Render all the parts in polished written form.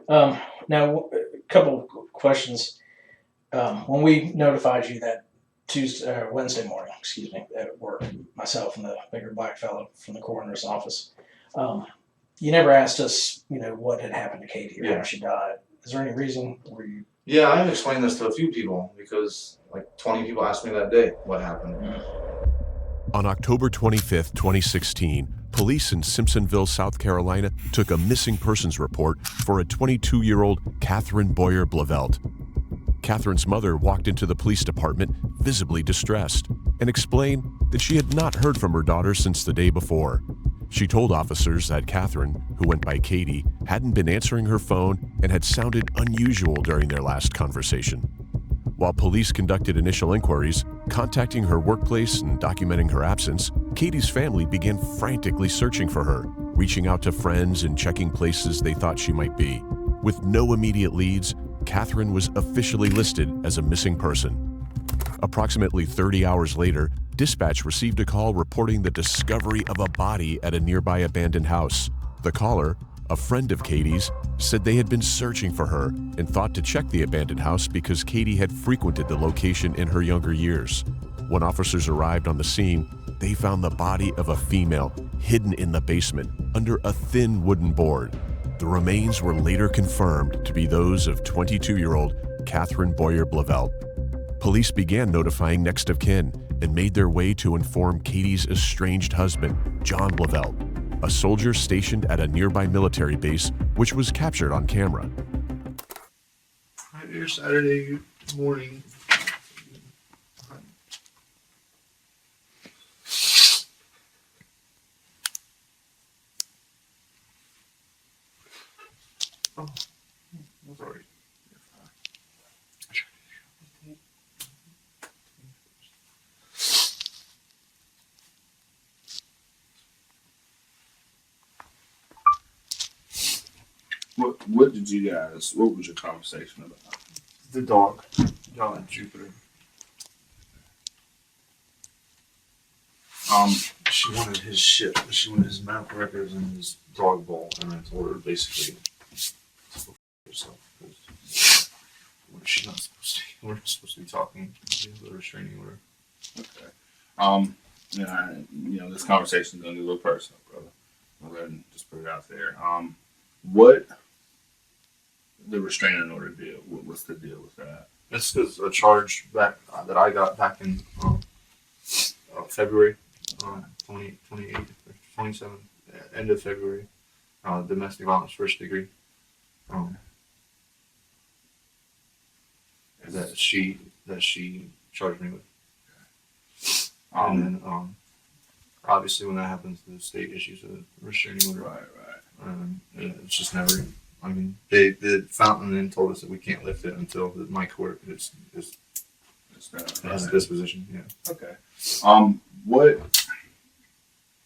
Now, a couple of questions. When we notified you that Wednesday morning, excuse me, at work, myself and the bigger black fellow from the coroner's office, um, you never asked us, what had happened to Katie or how she died. Is there any reason? Were you? Yeah, I've explained this to a few people because like 20 people asked me that day what happened. On October 25th, 2016, police in Simpsonville, South Carolina took a missing persons report for a 22-year-old Catherine Boyer-Blauvelt. Catherine's mother walked into the police department visibly distressed and explained that she had not heard from her daughter since the day before. She told officers that Catherine, who went by Cati, hadn't been answering her phone and had sounded unusual during their last conversation. While police conducted initial inquiries, contacting her workplace and documenting her absence, Katie's family began frantically searching for her, reaching out to friends and checking places they thought she might be. With no immediate leads, Catherine was officially listed as a missing person. Approximately 30 hours later, dispatch received a call reporting the discovery of a body at a nearby abandoned house. The caller, a friend of Katie's, said they had been searching for her and thought to check the abandoned house because Cati had frequented the location in her younger years. When officers arrived on the scene, they found the body of a female hidden in the basement under a thin wooden board. The remains were later confirmed to be those of 22-year-old Catherine Boyer-Blauvelt. Police began notifying next of kin and made their way to inform Katie's estranged husband, John Blauvelt, a soldier stationed at a nearby military base, which was captured on camera. Right here, Saturday morning. Oh, sorry. What did you guys? What was your conversation about? The dog, John Jupiter. She wanted his shit. She wanted his medical records and his dog bowl, and I told her basically to go f yourself. What is she not supposed to? We're supposed to be talking. The restraining order. Okay. This conversation is gonna be a little personal, brother. I'll go ahead and just put it out there. What the restraining order deal? What's the deal with that? This is a charge back that I got back in February 28th or 27th, end of February. Domestic violence first degree. That she charged me with. And then obviously when that happens, the state issues a restraining order. Right. It's just never. I mean, they found and then told us that we can't lift it until my court has a disposition. Yeah. Okay. What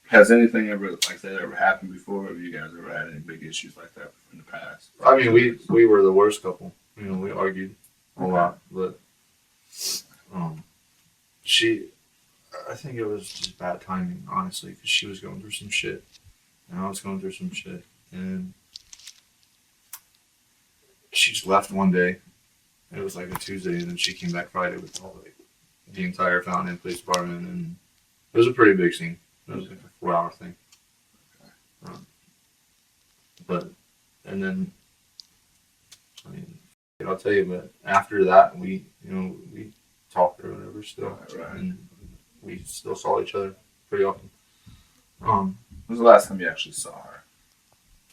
has anything ever like that ever happened before? Have you guys ever had any big issues like that in the past? I mean, we were the worst couple. We argued a lot, but I think it was just bad timing, honestly, because she was going through some shit, and I was going through some shit, and she just left one day. It was like a Tuesday, and then she came back Friday with the entire Fountain Inn Police Department, and it was a pretty big scene. It was like a 4-hour thing. And then, I mean, I'll tell you, but after that, we talked or whatever still, and we still saw each other pretty often. When was the last time you actually saw her?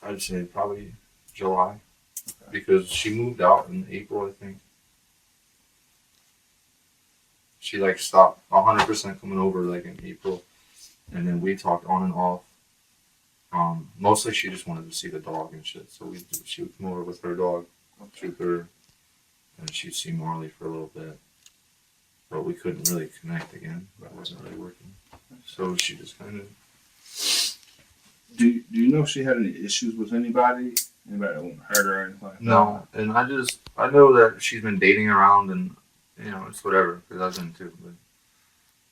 I'd say probably July, because she moved out in April, I think. She stopped 100% coming over in April, and then we talked on and off. Mostly she just wanted to see the dog and shit, so she would come over with her dog, Jupiter, and she'd see Marley for a little bit, but we couldn't really connect again. That wasn't really working, so she just kind of. Do you know if she had any issues with anybody? Anybody that wouldn't hurt her or anything like that? No, and I know that she's been dating around, and it's whatever, because I've been too, but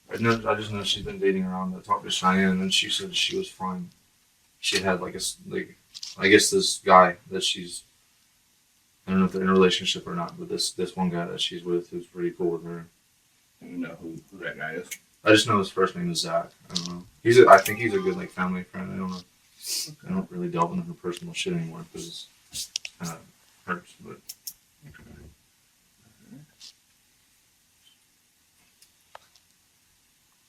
I just know she's been dating around. I talked to Cheyenne, and she said she was fine. She had I guess this guy that she's I don't know if they're in a relationship or not, but this one guy that she's with who's pretty cool with her. You know who that guy is? I just know his first name is Zach. I don't know. I think he's a good like family friend. I don't know. I don't really delve into her personal shit anymore because it kind of hurts. But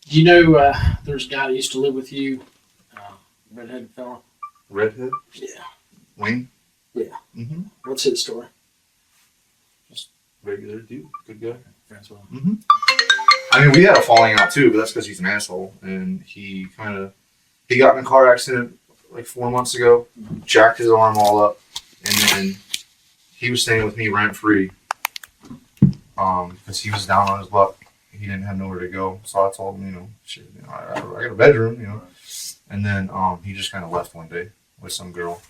Do you know there's a guy that used to live with you, redheaded fella? redhead, Yeah. Wayne. Yeah. Mm-hmm. What's his story? Regular dude, good guy. Friends with him. Mm-hmm. I mean, we had a falling out too, but that's because he's an asshole, and he got in a car accident like 4 months ago, jacked his arm all up, and then he was staying with me rent free, because he was down on his luck. He didn't have nowhere to go, so I told him, shit, I got a bedroom, and then he just kind of left one day with some girl,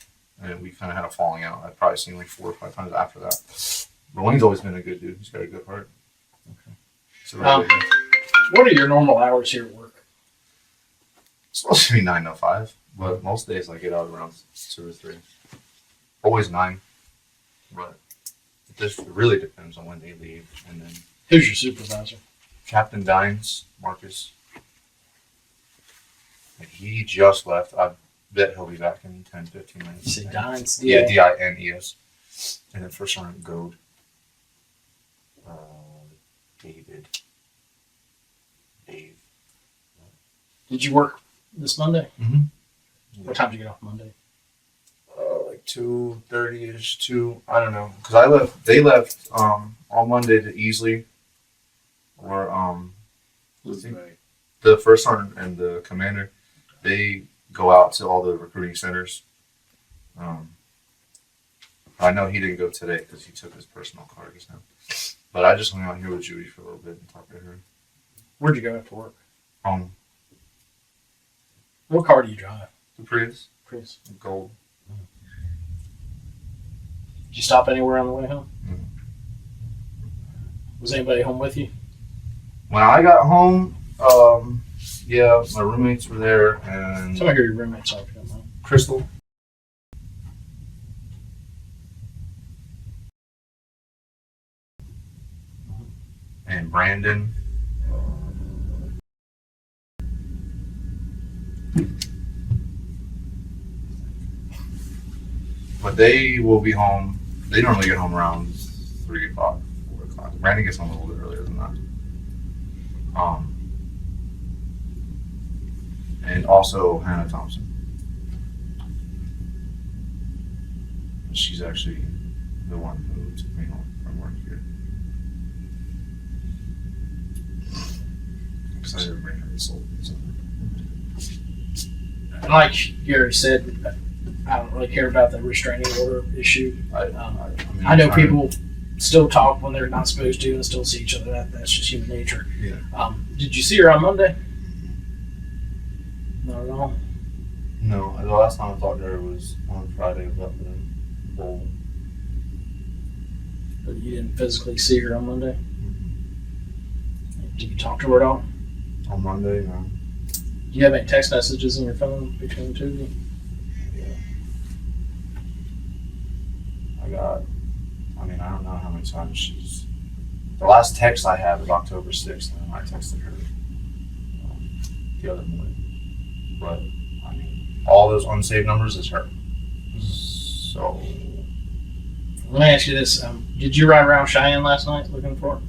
and we kind of had a falling out. I've probably seen like 4 or 5 times after that. But Wayne's always been a good dude. He's got a good heart. Okay. So really good. What are your normal hours here at work? It's supposed to be 9 to 5, but most days I get out around 2 or 3. Always 9, but it really depends on when they leave. And then Who's your supervisor? Captain Dines, Marcus, like he just left. I bet he'll be back in 10, 15 minutes. You say Dines? Yeah, Dines. And then first sergeant Goad. Dave. Did you work this Monday? Mm-hmm. What time did you get off Monday? Like 2:30ish, 2. I don't know, because they left on Monday to Easley, or the first sergeant and the commander, they go out to all the recruiting centers. I know he didn't go today because he took his personal car just now. But I just hung out here with Judy for a little bit and talked to her. Where'd you go after work? What car do you drive? The Prius. Prius. Gold. Did you stop anywhere on the way home? Mm-hmm. Was anybody home with you? When I got home, yeah, my roommates were there and Tell me who your roommates are, if you don't mind. Crystal. And Brandon. But they will be home. They normally get home around 3 o'clock, 4 o'clock. Brandon gets home a little bit earlier than that. And also Hannah Thompson. She's actually the one who took me home from work here. Excited to bring her soul. And like Gary said, I don't really care about the restraining order issue. I know people still talk when they're not supposed to and still see each other. That's just human nature. Yeah. Did you see her on Monday? Not at all. No, the last time I talked to her was on Friday about the bowl. But you didn't physically see her on Monday? Did you talk to her at all? On Monday, no. Do you have any text messages in your phone between the two of you? I don't know how many times she's. The last text I have is October 6th, and I texted her the other morning. But, all those unsaved numbers is her. So. Let me ask you this. Did you ride around Cheyenne last night looking for her?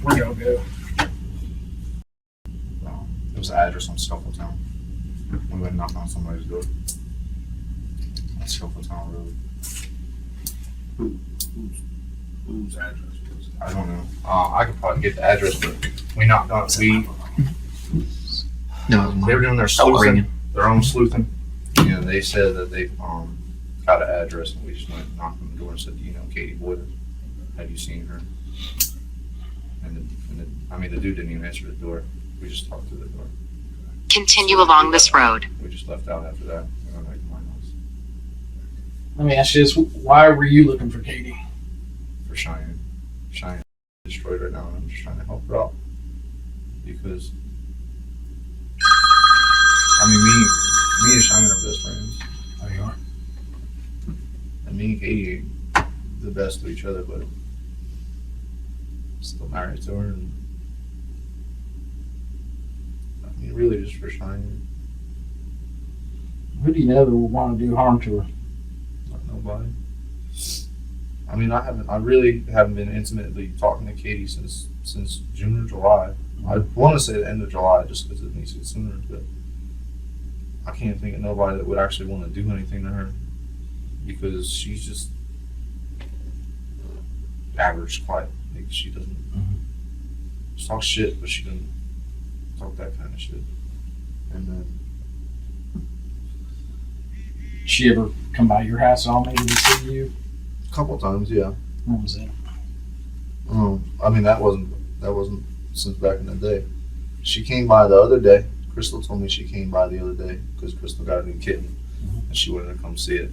Where'd y'all go? It was the address on Scuffletown. We went knock on somebody's door. On Scuffletown Road. Whose address was it? I don't know. I could probably get the address, but we knocked on it. No, They were doing their Stop sleuthing, ringing. their own sleuthing. And they said that they got an address, and we just went knocked on the door and said, "Do you know Katie Boyer? Have you seen her?" And the dude didn't even answer the door. We just talked through the door. Continue along this road. We just left out after that. We went back to my house. Let me ask you this. Why were you looking for Katie? For Cheyenne. Cheyenne is destroyed right now, and I'm just trying to help her out. Because, me and Cheyenne are best friends. Oh, you are? And me and Katie the best with each other, but still married to her. And I mean, really just for Cheyenne. Who do you know that would want to do harm to her? Not nobody. I mean, I really haven't been intimately talking to Katie since June or July. I want to say the end of July just because it needs to get sooner, but I can't think of nobody that would actually want to do anything to her because she's just average, quiet. Like she doesn't talk shit, but she doesn't talk that kind of shit. And then She ever come by your house at all, maybe to see you? a couple times, yeah. When was it? I mean, that wasn't since back in the day. She came by the other day. Crystal told me she came by the other day because Crystal got a new kitten and she wanted to come see it.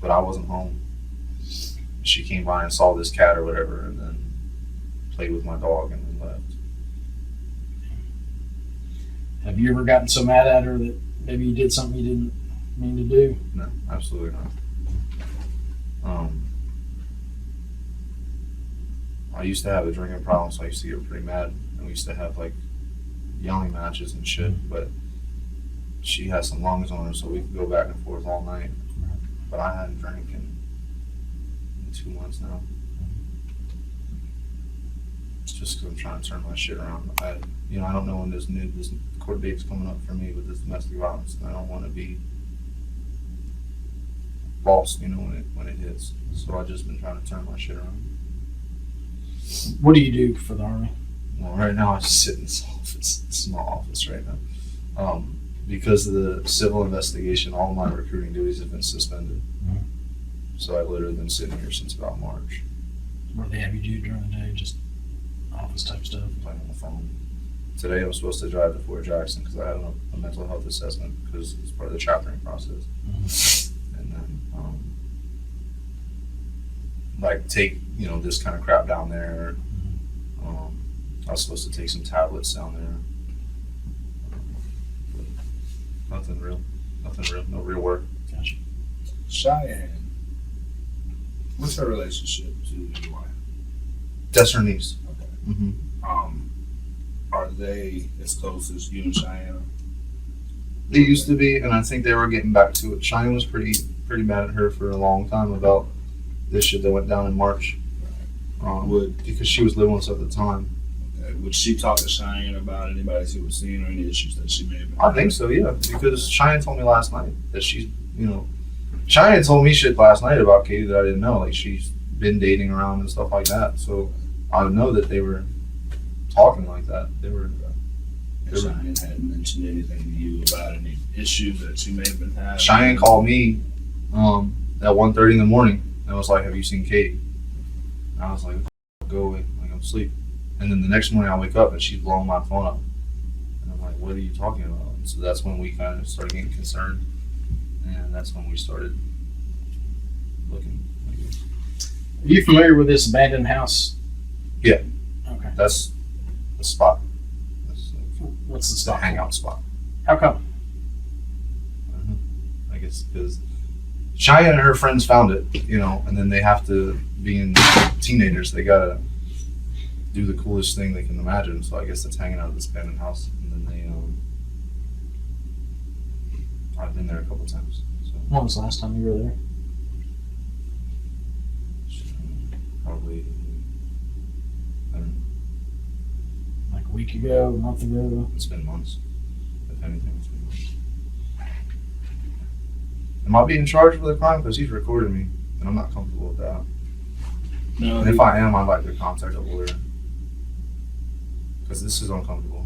But I wasn't home. She came by and saw this cat or whatever and then played with my dog and then left. Have you ever gotten so mad at her that maybe you did something you didn't mean to do? No, absolutely not. I used to have a drinking problem, so I used to get pretty mad. And we used to have like yelling matches and shit, but she has some lungs on her, so we could go back and forth all night. But I hadn't drank in 2 months now. It's just because I'm trying to turn my shit around. I don't know when this court date's coming up for me with this domestic violence, and I don't want to be lost, when it hits. So I've just been trying to turn my shit around. What do you do for the Army? Well, right now I just sit in this small office right now. Because of the civil investigation, all my recruiting duties have been suspended. So I've literally been sitting here since about March. What do they have you do during the day? Just office type stuff? Playing on the phone. Today I was supposed to drive to Fort Jackson because I had a mental health assessment because it's part of the chaptering process. And then take this kind of crap down there. I was supposed to take some tablets down there. But nothing real, no real work. Gotcha. Cheyenne, what's her relationship to your wife? That's her niece. Okay. Are they as close as you and Cheyenne are? They used to be, and I think they were getting back to it. Cheyenne was pretty mad at her for a long time about this shit that went down in March. Because she was living with us at the time. Okay. Would she talk to Cheyenne about anybody she was seeing or any issues that she may have been I think so, yeah. Because Cheyenne told me last night that she's, Cheyenne told me shit last night about Katie that I didn't know. Like she's been dating around and stuff like that. So I would know that they were talking like that. Cheyenne hadn't mentioned anything to you about any issues that she may have been having? Cheyenne called me at 1:30 in the morning and was like, "Have you seen Katie?" And I was like, "Go away, like I'm asleep." And then the next morning I wake up and she's blowing my phone up. And I'm like, "What are you talking about?" And so that's when we kind of started getting concerned. And that's when we started looking. Are you familiar with this abandoned house? Yeah. Okay. That's the spot. What's the It's the spot? hangout spot. How come? I guess because Cheyenne and her friends found it, and then they have to, being teenagers, they gotta do the coolest thing they can imagine. So I guess it's hanging out at this abandoned house, and then I've been there a couple times. So When was the last time you were there? probably, I don't know, Like a week ago, a month ago? it's been months. If anything, it's been months. Am I being charged with a crime? Because he's recorded me, and I'm not comfortable with that. No. And if I am, I'd like to contact a lawyer. Because this is uncomfortable.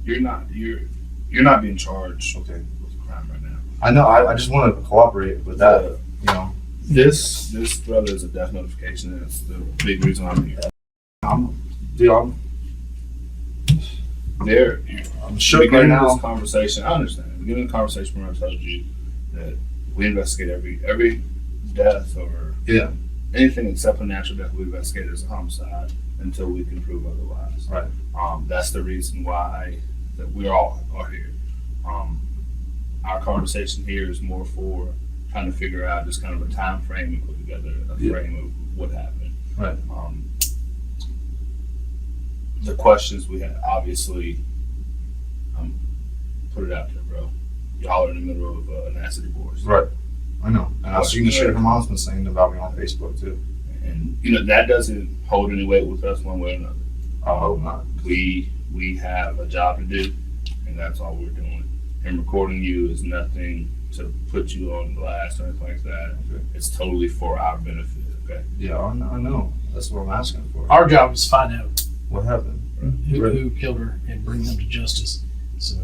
You're not being charged Okay. with a crime right now. I know, I just want to cooperate with that, This brother is a death notification. That's the big reason I'm here. I'm shook right Beginning of now. this conversation, I understand. Beginning of the conversation, when I told you that we investigate every death or Yeah. anything except a natural death we investigate as a homicide until we can prove otherwise. Right. That's the reason why that we all are here. our conversation here is more for trying to figure out just kind of a time frame and put together a frame of what happened. Right. The questions we had, obviously, put it out there, bro. Y'all are in the middle of a nasty divorce. Right. I know. And I've seen the shit her mom's been saying about me on Facebook too. And, that doesn't hold any weight with us one way or another. I hope not. We have a job to do, and that's all we're doing. And recording you is nothing to put you on blast or anything like that. Okay. It's totally for our benefit, okay? Yeah, I know. That's what I'm asking for. Our job is to find out What happened? who killed her and bring them to justice. So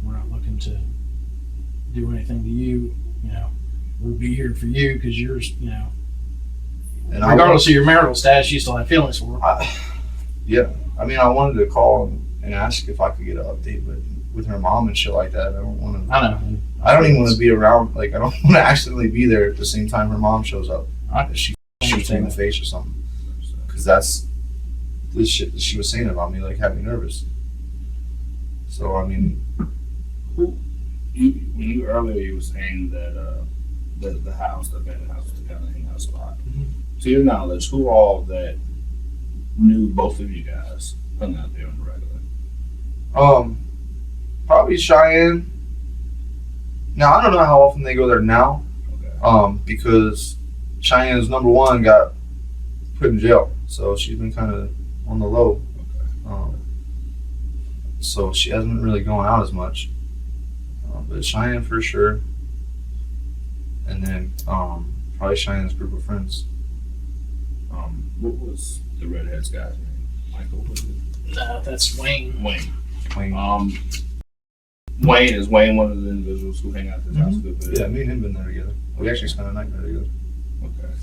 we're not looking to do anything to you. We'll be here for you because you're, And regardless of your marital status, you still have feelings for her. Yeah. I mean, I wanted to call and ask if I could get an update, but with her mom and shit like that, I don't want to. I know. I don't even want to be around. Like, I don't want to accidentally be there at the same time her mom shows up. She shoots me in the face or something. Because that's the shit that she was saying about me, like, had me nervous. So, I mean. When you earlier you were saying that the house, the abandoned house, was the kind of hang-out spot. Mhm. To your knowledge, who all that knew both of you guys hung out there on the regular? Probably Cheyenne. Now, I don't know how often they go there now. Okay. Because Cheyenne's number one got put in jail. So she's been kind of on the low. Okay. So she hasn't been really going out as much. But Cheyenne for sure. And then probably Cheyenne's group of friends. What was the redhead's guy's name? Michael, was it? No, that's Wayne. Wayne. Wayne. Wayne is one of the individuals who hang out at this house a good bit? Yeah, me and him been there together. We actually spent a night there together. Okay.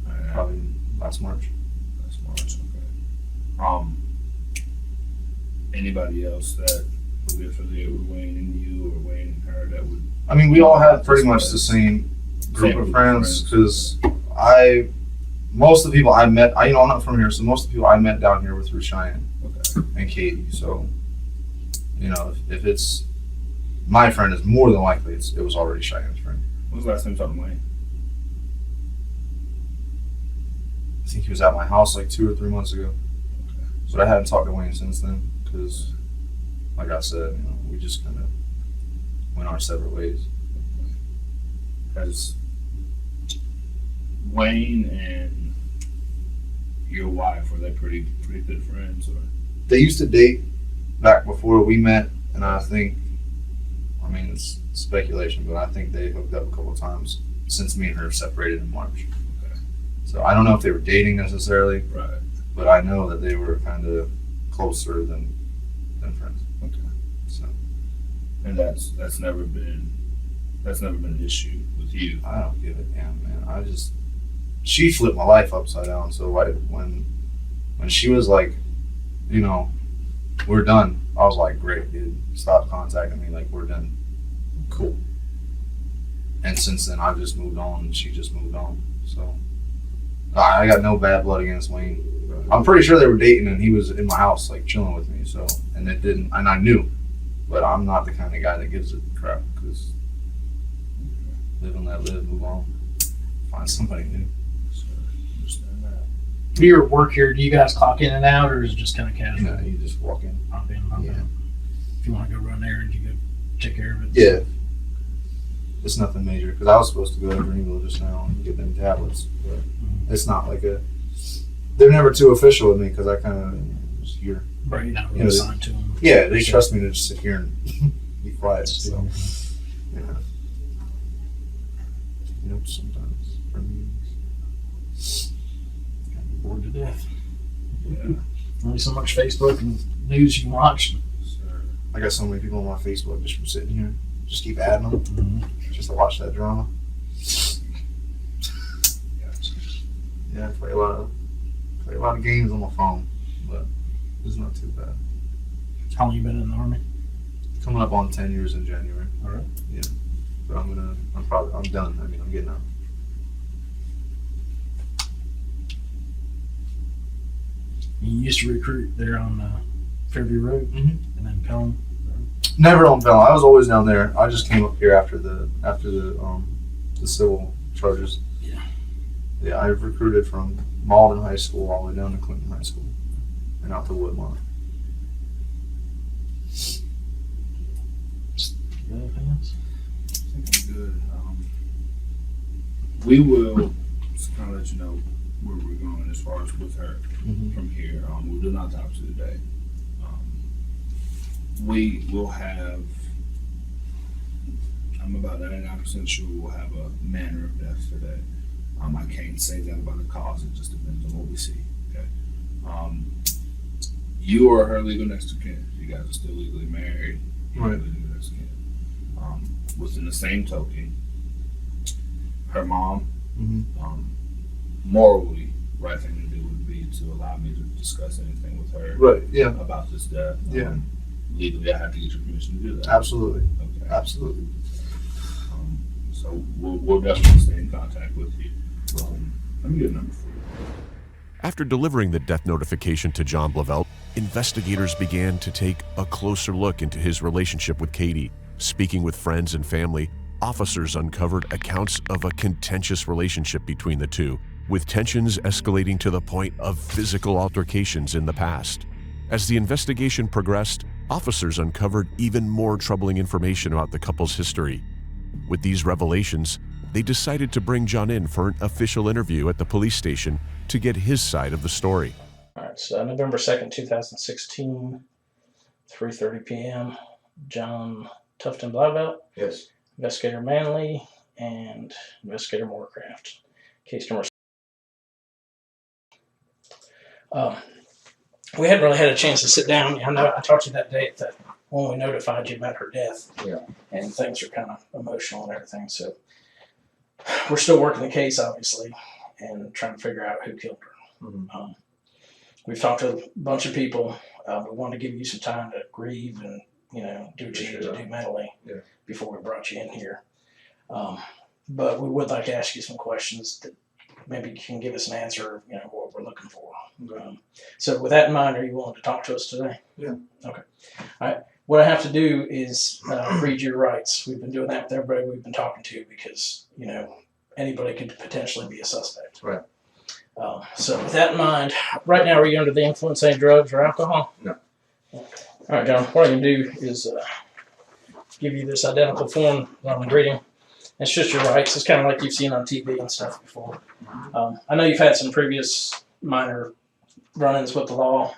All right. Probably last March. That's March. Okay. Anybody else that would be affiliated with Wayne and you, or Wayne and her, that would? I mean, we all had pretty much the same group of friends because most of the people I met, I'm not from here, so most of the people I met down here were through Cheyenne Okay. and Katie. So, if it's my friend, is more than likely it was already Cheyenne's friend. When was the last time you talked to Wayne? I think he was at my house like 2 or 3 months ago. Okay. But I hadn't talked to Wayne since then because, like I said, we just kind of went our separate ways. Has Wayne and your wife, were they pretty good friends, or? They used to date back before we met, and I think, it's speculation, but I think they hooked up a couple of times since me and her separated in March. Okay. So I don't know if they were dating necessarily, Right. but I know that they were kind of closer than friends. Okay. So And that's never been an issue with you. I don't give a damn, man. She flipped my life upside down. So when she was like, we're done, I was like, great, dude. Stop contacting me. Like, we're done. Cool. And since then, I've just moved on, and she just moved on. So I got no bad blood against Wayne. I'm pretty sure they were dating, and he was in my house, like, chilling with me. So, and I knew, but I'm not the kind of guy that gives a crap, because live and let live, move on, find somebody new. So, understand that. Do your work here, do you guys clock in and out, or is it just kind of casual? You just walk in. Pop in, pop Yeah. out. If you want to go run errands, you go take care of it. Yeah. It's nothing major, because I was supposed to go to Greenville just now and get them tablets, but it's not like they're never too official with me, because I kind of just hear. Right, you're not really Yeah. assigned to them. Yeah, they trust me to just sit here and be quiet, so, yeah. Sometimes for meetings. Gotta be bored to death. Yeah. Only so much Facebook and news you can watch. Sir. I got so many people on my Facebook just from sitting here, just keep adding them, Mm-hmm. just to watch that drama. Gotcha. Yeah, I play a lot of games on my phone, but it's not too bad. How long you been in the Army? Coming up on 10 years in January. All right. Yeah. But I'm done. I'm getting out. You used to recruit there on Fairview Road Mm-hmm. and then Pelham. Never on Bell. I was always down there. I just came up here after the civil charges. Yeah. Yeah, I recruited from Malden High School all the way down to Clinton High School and out to Woodlawn. Anything else? I think I'm good. We will just kind of let you know where we're going as far as with her from here. We'll do not talk to today. We will have, I'm about 99% sure we'll have a manner of death today. I can't say that about the cause, it just depends on what we see. Okay. You are her legal next of kin. You guys are still legally married. You're Right. legal next of kin. Within the same token, her mom, morally, right thing to do would be to allow me to discuss anything with her Right. Yeah. about this death. Yeah. Legally, I have to get your permission to do that. Absolutely. Okay. Absolutely. So we'll definitely stay in contact with you. Let me get a number for you. After delivering the death notification to John Blauvelt, investigators began to take a closer look into his relationship with Cati. Speaking with friends and family, officers uncovered accounts of a contentious relationship between the two, with tensions escalating to the point of physical altercations in the past. As the investigation progressed, officers uncovered even more troubling information about the couple's history. With these revelations, they decided to bring John in for an official interview at the police station to get his side of the story. All right, so November 2nd, 2016, 3:30 p.m., John Tufton Blauvelt, Yes. Investigator Manley, and Investigator Moorcraft. Case number. We hadn't really had a chance to sit down. I know I talked to you that day when we notified you about her death. Yeah. And things are kind of emotional and everything. So we're still working the case, obviously, and trying to figure out who killed her. We've talked to a bunch of people. We wanted to give you some time to grieve and do what you need to do mentally before we brought you in here. But we would like to ask you some questions that maybe you can give us an answer, what we're looking for. So with that in mind, are you willing to talk to us today? Yeah. Okay. All right. What I have to do is read your rights. We've been doing that with everybody we've been talking to because, anybody could potentially be a suspect. Right. So with that in mind, right now, are you under the influence of any drugs or alcohol? No. Okay. All right, John, what I can do is give you this identical form that I'm reading. It's just your rights. It's kind of like you've seen on TV and stuff before. I know you've had some previous minor run-ins with the law.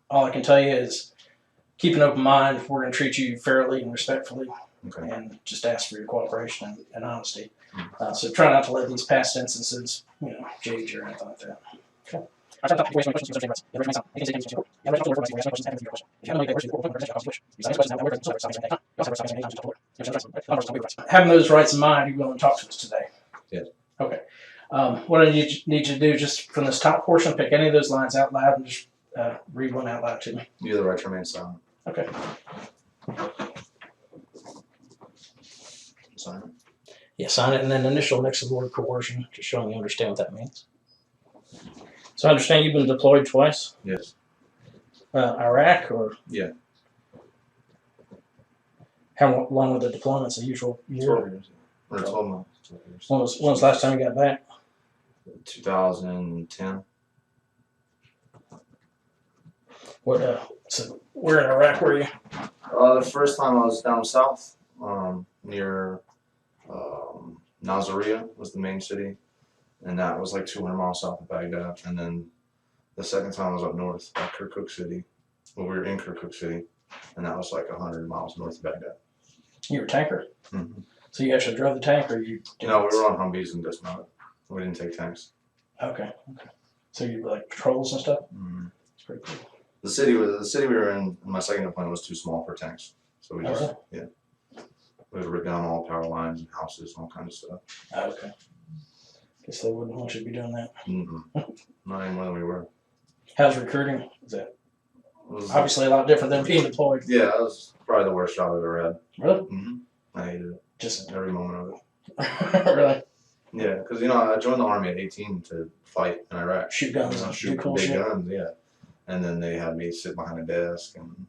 All I can tell you is keep an open mind. We're going to treat you fairly and respectfully, and just ask for your cooperation and honesty. So try not to let these past instances, jade you or anything like that. Okay. Having those rights in mind, you're willing to talk to us today? Yes. Okay. What I need you to do, just from this top portion, pick any of those lines out loud and just read one out loud to me. You have the right to remain silent. Okay. Sign it. Yeah, sign it, and then initial next to the word coercion, just showing you understand what that means. So I understand you've been deployed twice? Yes. Iraq or? Yeah. How long were the deployments? A usual year? 12 years. Or 12 months. 12 years. When was the last time you got back? 2010. So where in Iraq were you? The first time I was down south, near Nasiriyah was the main city, and that was like 200 miles south of Baghdad. And then the second time I was up north at Kirkuk City. Well, we were in Kirkuk City, and that was like 100 miles north of Baghdad. You were a tanker? Mm-hmm. So you actually drove the tank, or you? No, we were on Humvees and dismounted. We didn't take tanks. Okay. So you were like patrols and stuff? Mm-hmm. It's pretty cool. The city we were in my second deployment was too small for tanks, so we just we would rip down all power lines and houses and all kinds of stuff. Okay. Guess they wouldn't want you to be doing that. Not any more than we were. How's recruiting? Is that It was, obviously a lot different than being deployed? yeah, that was probably the worst job I've ever had. Really? I hated it. Just Every moment of it. really Yeah, because I joined the army at 18 to fight in Iraq. shoot guns and do Shoot cool big shit. guns, yeah. and then they had me sit behind a desk, and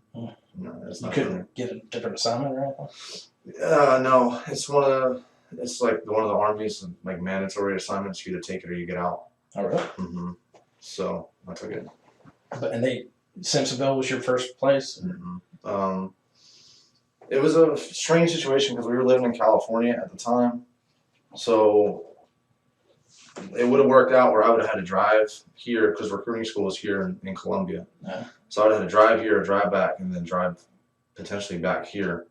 it's You not couldn't get a different assignment or anything? no, it's one of the. It's like one of the Army's like mandatory assignments. You either take it or you get out. Oh, really? Mm-hmm. So I took it. Simpsonville was your first place? Mm-hmm. It was a strange situation because we were living in California at the time, so it would have worked out where I would have had to drive here because recruiting school was here in Columbia. Yeah. So I would have had to drive here, drive back, and then drive potentially back here.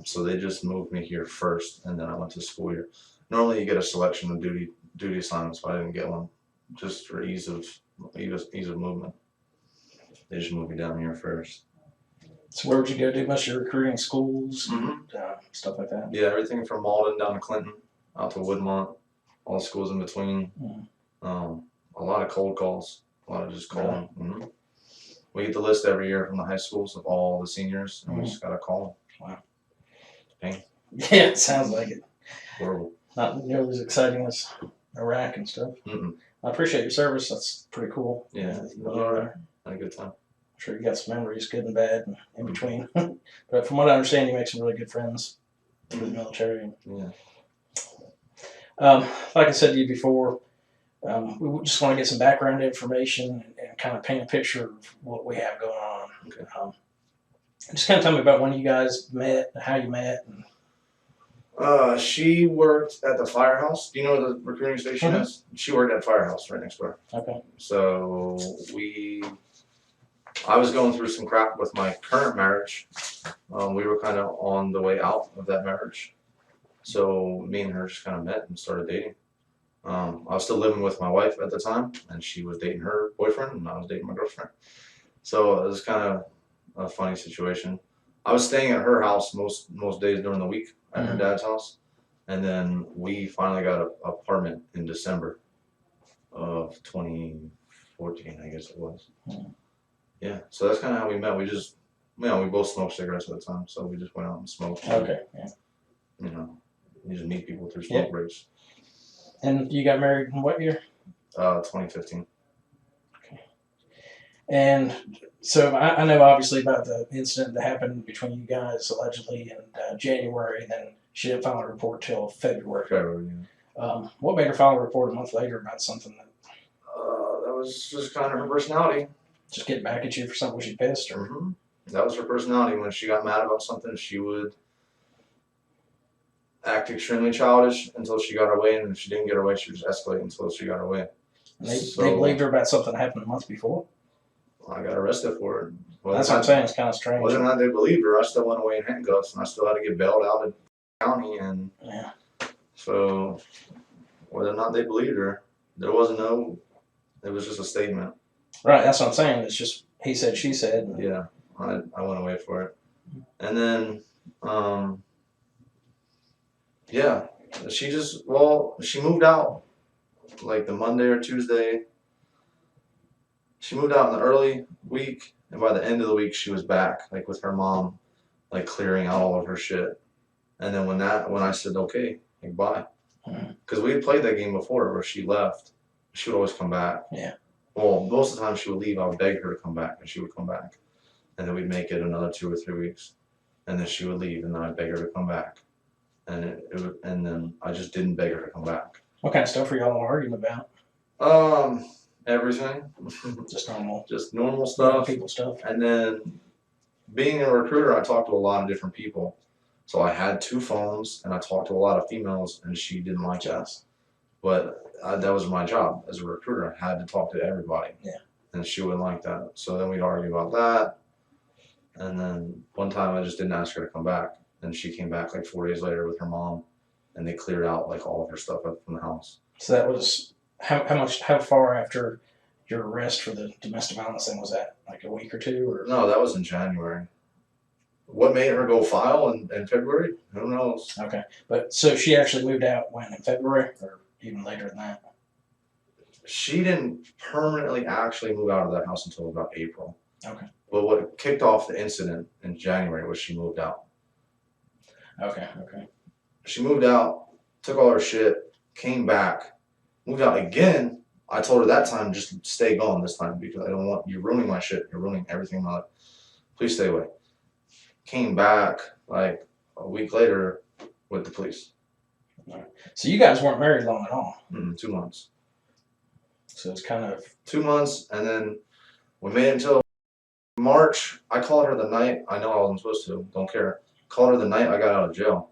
So they just moved me here first, and then I went to school here. Normally you get a selection of duty assignments, but I didn't get one, just for ease of movement. They just moved me down here first. So where would you go do most of your recruiting? Schools, Mm-hmm. stuff like that? Yeah, everything from Malden down to Clinton, out to Woodmont, all the schools in between. Mm. A lot of cold calls, a lot of just calling. Mm-hmm. We get the list every year from the high schools of all the seniors, and we just gotta call them. Wow. Pain. Yeah, it sounds like it. Horrible. Not nearly as exciting as Iraq and stuff. Mm-mm. I appreciate your service. That's pretty cool. Yeah, You all know, right. Had a good time. I'm sure you got some memories, good and bad, and in between. But from what I understand, you make some really good friends in the military. Yeah. Like I said to you before, we just want to get some background information and kind of paint a picture of what we have going on. Okay. Just kind of tell me about when you guys met, how you met. And She worked at the firehouse. Do you know where the recruiting station Mhm. is? She worked at the firehouse right next door. okay. So I was going through some crap with my current marriage. We were kind of on the way out of that marriage. So me and her just kind of met and started dating. I was still living with my wife at the time, and she was dating her boyfriend, and I was dating my girlfriend. So it was kind of a funny situation. I was staying at her house most days during the week at her dad's house, and then we finally got an apartment in December of 2014, I guess it was. Yeah, so that's kind of how we met. We just, we both smoked cigarettes at the time, so we just went out and smoked. Okay. Yeah. You just meet people through smoke breaks. And you got married in what year? 2015. And so I know obviously about the incident that happened between you guys allegedly in January, and then she didn't file a report till February. February, What made her file a report a month later about something that that was just kind of her personality. just getting back at you for something? Was she pissed or? Mm-hmm. That was her personality. When she got mad about something, she would act extremely childish until she got her way, and if she didn't get her way, she would just escalate until she got her way. They believed her about something that happened a month before. I got arrested for it. That's what I'm saying. It's kind of strange. Whether or not they believed her, I still went away in handcuffs, and I still had to get bailed out of the county. And Yeah. so, whether or not they believed her, there wasn't no. It was just a statement. Right. That's what I'm saying. It's just he said, she said. And Yeah, I went away for it, and then yeah, she moved out like the Monday or Tuesday. She moved out in the early week, and by the end of the week, she was back, like with her mom, like clearing out all of her shit. And then when I said okay, like bye, because we had played that game before where she left, she would always come back. Yeah. Well, most of the time she would leave. I would beg her to come back, and she would come back, and then we'd make it another 2 or 3 weeks, and then she would leave, and then I'd beg her to come back, and and then I just didn't beg her to come back. What kind of stuff were y'all arguing about? Everything. Just normal. Just normal stuff. People stuff. And then being a recruiter, I talked to a lot of different people. So I had 2 phones, and I talked to a lot of females, and she didn't like that. But that was my job as a recruiter. I had to talk to everybody. Yeah. And she wouldn't like that. So then we'd argue about that. And then one time I just didn't ask her to come back. And she came back like 4 days later with her mom, and they cleared out like all of her stuff from the house. So that was how far after your arrest for the domestic violence thing was that? Like a week or 2 or? No, that was in January. What made her go file in February? Who knows? Okay. But so she actually moved out when, in February or even later than that? She didn't permanently actually move out of that house until about April. Okay. But what kicked off the incident in January was she moved out. Okay. She moved out, took all her shit, came back, moved out again I told her that time, just stay gone this time because I don't want you ruining my shit. You're ruining everything in my life. Please stay away. Came back like a week later with the police. So you guys weren't married long at all. 2 months. So it's kind of 2 months, and then we made it until March. I called her the night. I know I wasn't supposed to. Don't care. Called her the night I got out of jail,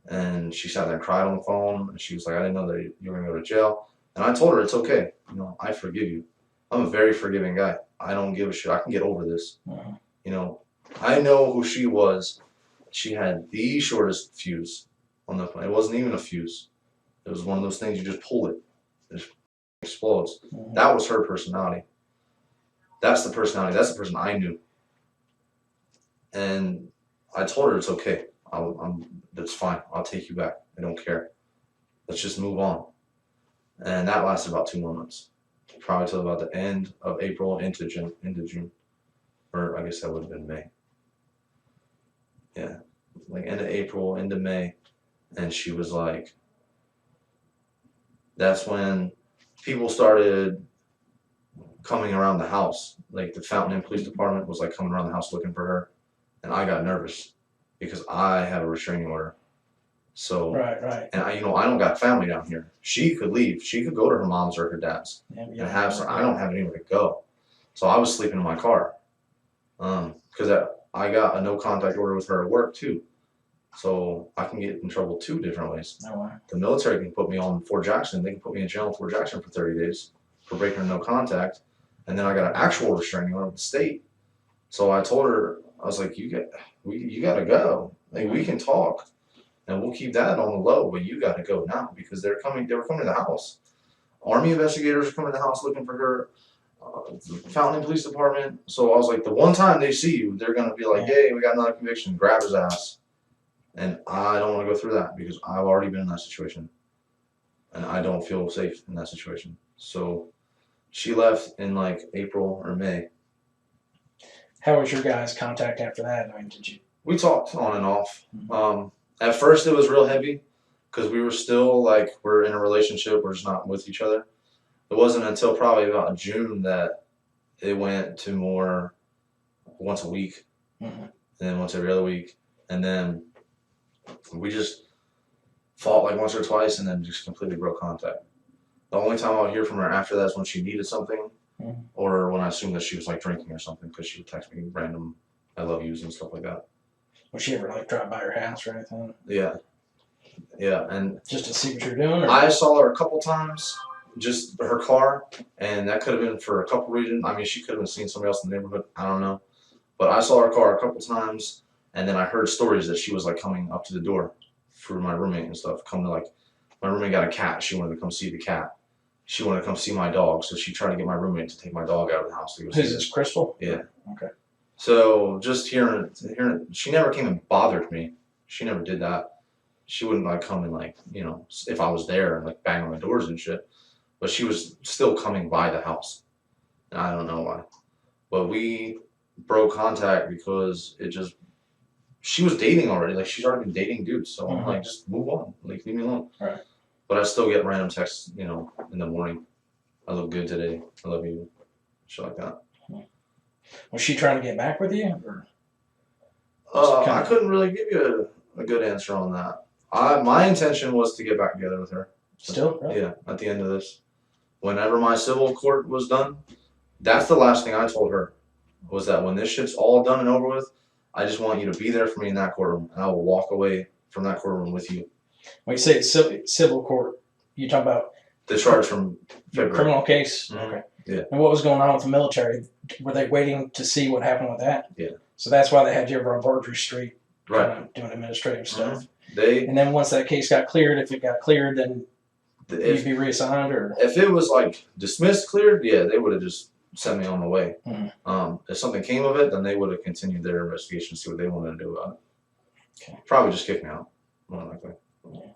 and she sat there and cried on the phone. And she was like, "I didn't know that you were gonna go to jail." And I told her it's okay. You know, I forgive you. I'm a very forgiving guy. I don't give a shit. I can get over this. You know, I know who she was. She had the shortest fuse on the phone. It wasn't even a fuse. It was one of those things you just pull it. It just explodes. That was her personality. That's the personality. That's the person I knew. And I told her it's okay. That's fine. I'll take you back. I don't care. Let's just move on. And that lasted about 2 more months, probably till about the end of April into June, or I guess that would have been May. Yeah, like end of April into May, and she was like, that's when people started coming around the house. Like the Fountain Inn Police Department was like coming around the house looking for her, and I got nervous because I have a restraining order. So right. and I don't got family down here. She could leave. She could go to her mom's or her dad's and have some. I don't have anywhere to go, so I was sleeping in my car. Because I got a no contact order with her at work too, so I can get in trouble 2 different ways. No way. The military can put me on Fort Jackson. They can put me in jail in Fort Jackson for 30 days for breaking a no contact, and then I got an actual restraining order with the state. So I told her, I was like, you gotta go. Like we can talk. And we'll keep that on the low, but you got to go now because they were coming to the house. Army investigators are coming to the house looking for her. Fountain Inn Police Department. So I was like, the one time they see you, they're going to be like, hey, we got another conviction. Grab his ass. And I don't want to go through that because I've already been in that situation. And I don't feel safe in that situation. So she left in like April or May. How was your guys' contact after that? I mean, did you? We talked on and off. At first, it was real heavy because we were still like, we're in a relationship, we're just not with each other. It wasn't until probably about June that it went to more once a week, and then once every other week. And then we just fought like once or twice and then just completely broke contact. The only time I would hear from her after that is when she needed something or when I assumed that she was like drinking or something because she would text me random I love yous and stuff like that. Was she ever like drive by your house or anything? Yeah, and just to see what you're doing? Or? I saw her a couple times, just her car, and that could have been for a couple reasons. I mean, she could have seen somebody else in the neighborhood. I don't know, but I saw her car a couple times, and then I heard stories that she was like coming up to the door for my roommate and stuff. Come to like, my roommate got a cat. She wanted to come see the cat. She wanted to come see my dog, so she tried to get my roommate to take my dog out of the house. Who's this, Crystal? Yeah. Okay. So just hearing, she never came and bothered me. She never did that. She wouldn't like come and like, if I was there and like bang on the doors and shit. But she was still coming by the house. And I don't know why. But we broke contact because she was dating already. Like she's already been dating dudes. So I'm like, just move on. Like leave me alone. Right. But I still get random texts, in the morning. I look good today. I love you. Shit like that. Was she trying to get back with you? Or I couldn't really give you a good answer on that. My intention was to get back together with her. Still? Really? Yeah, at the end of this. Whenever my civil court was done, that's the last thing I told her, was that when this shit's all done and over with, I just want you to be there for me in that courtroom, and I will walk away from that courtroom with you. When you say civil court, you talk about the charge from February. Criminal case? Okay. Yeah. And what was going on with the military? Were they waiting to see what happened with that? Yeah. So that's why they had you over on Bargery Street, right, doing administrative stuff. And then once that case got cleared, if it got cleared, then you'd be reassigned, or if it was like dismissed, cleared, yeah, they would have just sent me on the way. If something came of it, then they would have continued their investigation to see what they wanted to do about it. Okay. Probably just kick me out, more likely.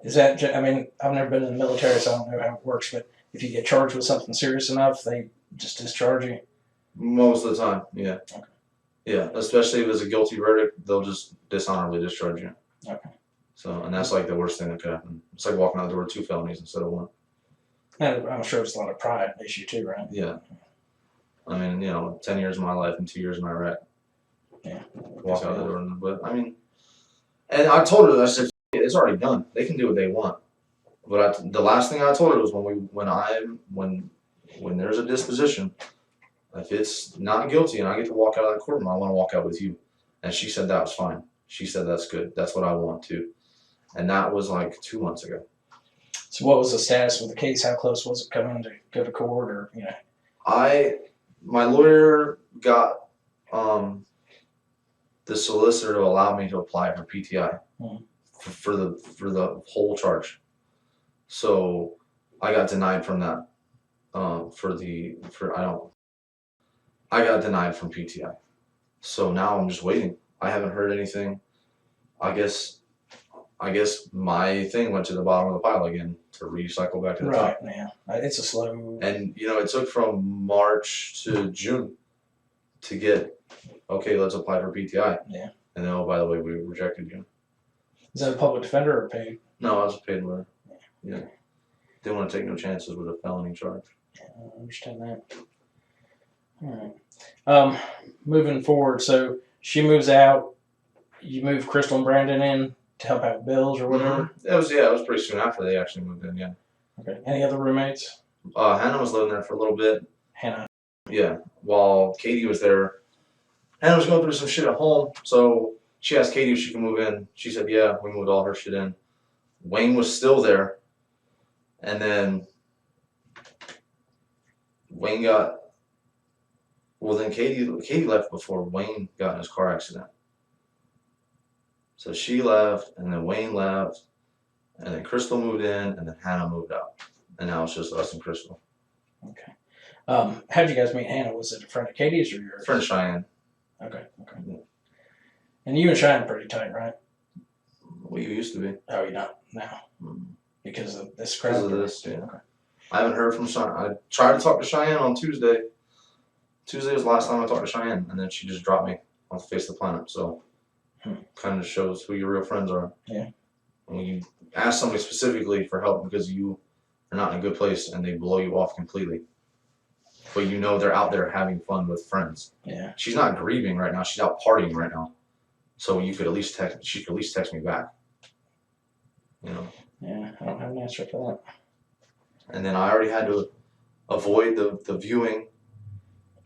Is that? I mean, I've never been in the military, so I don't know how it works. But if you get charged with something serious enough, they just discharge you. Most of the time, yeah. Okay. Yeah, especially if it's a guilty verdict, they'll just dishonorably discharge you. Okay. So, and that's like the worst thing that could happen. It's like walking out the door with 2 felonies instead of 1. And I'm sure it's a lot of pride issue too, right? Yeah. I mean, 10 years of my life and 2 years in Iraq. Yeah. Walk out the door. But I mean, and I told her, I said, it's already done. They can do what they want. But the last thing I told her was when there's a disposition, if it's not guilty and I get to walk out of that courtroom, I want to walk out with you. And she said that was fine. She said that's good. That's what I want too. And that was like 2 months ago. So what was the status with the case? How close was it coming to go to court, or My lawyer got the solicitor to allow me to apply for PTI for the whole charge. So I got denied from that. I got denied from PTI. So now I'm just waiting. I haven't heard anything. I guess my thing went to the bottom of the pile again to recycle back to the top. right? Yeah, it's a slow. And it took from March to June to get, okay, let's apply for PTI. Yeah. And then, oh, by the way, we rejected you. Is that a public defender or paid? No, I was a paid lawyer. Yeah. Didn't want to take no chances with a felony charge. Yeah, I understand that. All right. Moving forward, so she moves out. You move Crystal and Brandon in to help out with bills or whatever. It was pretty soon after they actually moved in. Yeah. Okay. Any other roommates? Hannah was living there for a little bit. Hannah. Yeah. While Katie was there, Hannah was going through some shit at home, so she asked Katie if she could move in. She said, yeah. We moved all her shit in. Wayne was still there, and then Wayne got. Well, then Katie left before Wayne got in his car accident. So she left, and then Wayne left, and then Crystal moved in, and then Hannah moved out. And now it's just us and Crystal. Okay. How did you guys meet Hannah? Was it a friend of Katie's or yours? Friend of Cheyenne. Okay. Yeah. And you and Cheyenne are pretty tight, right? We used to be. Oh, you're not now because of this crowd. Because of this, yeah. Okay. I haven't heard from Cheyenne. I tried to talk to Cheyenne on Tuesday. Tuesday was the last time I talked to Cheyenne, and then she just dropped me off the face of the planet. So, kind of shows who your real friends are. Yeah. When you ask somebody specifically for help because you are not in a good place and they blow you off completely, but they're out there having fun with friends. Yeah. She's not grieving right now. She's out partying right now. So she could at least text me back. Yeah, I don't have an answer for that. And then I already had to avoid the viewing.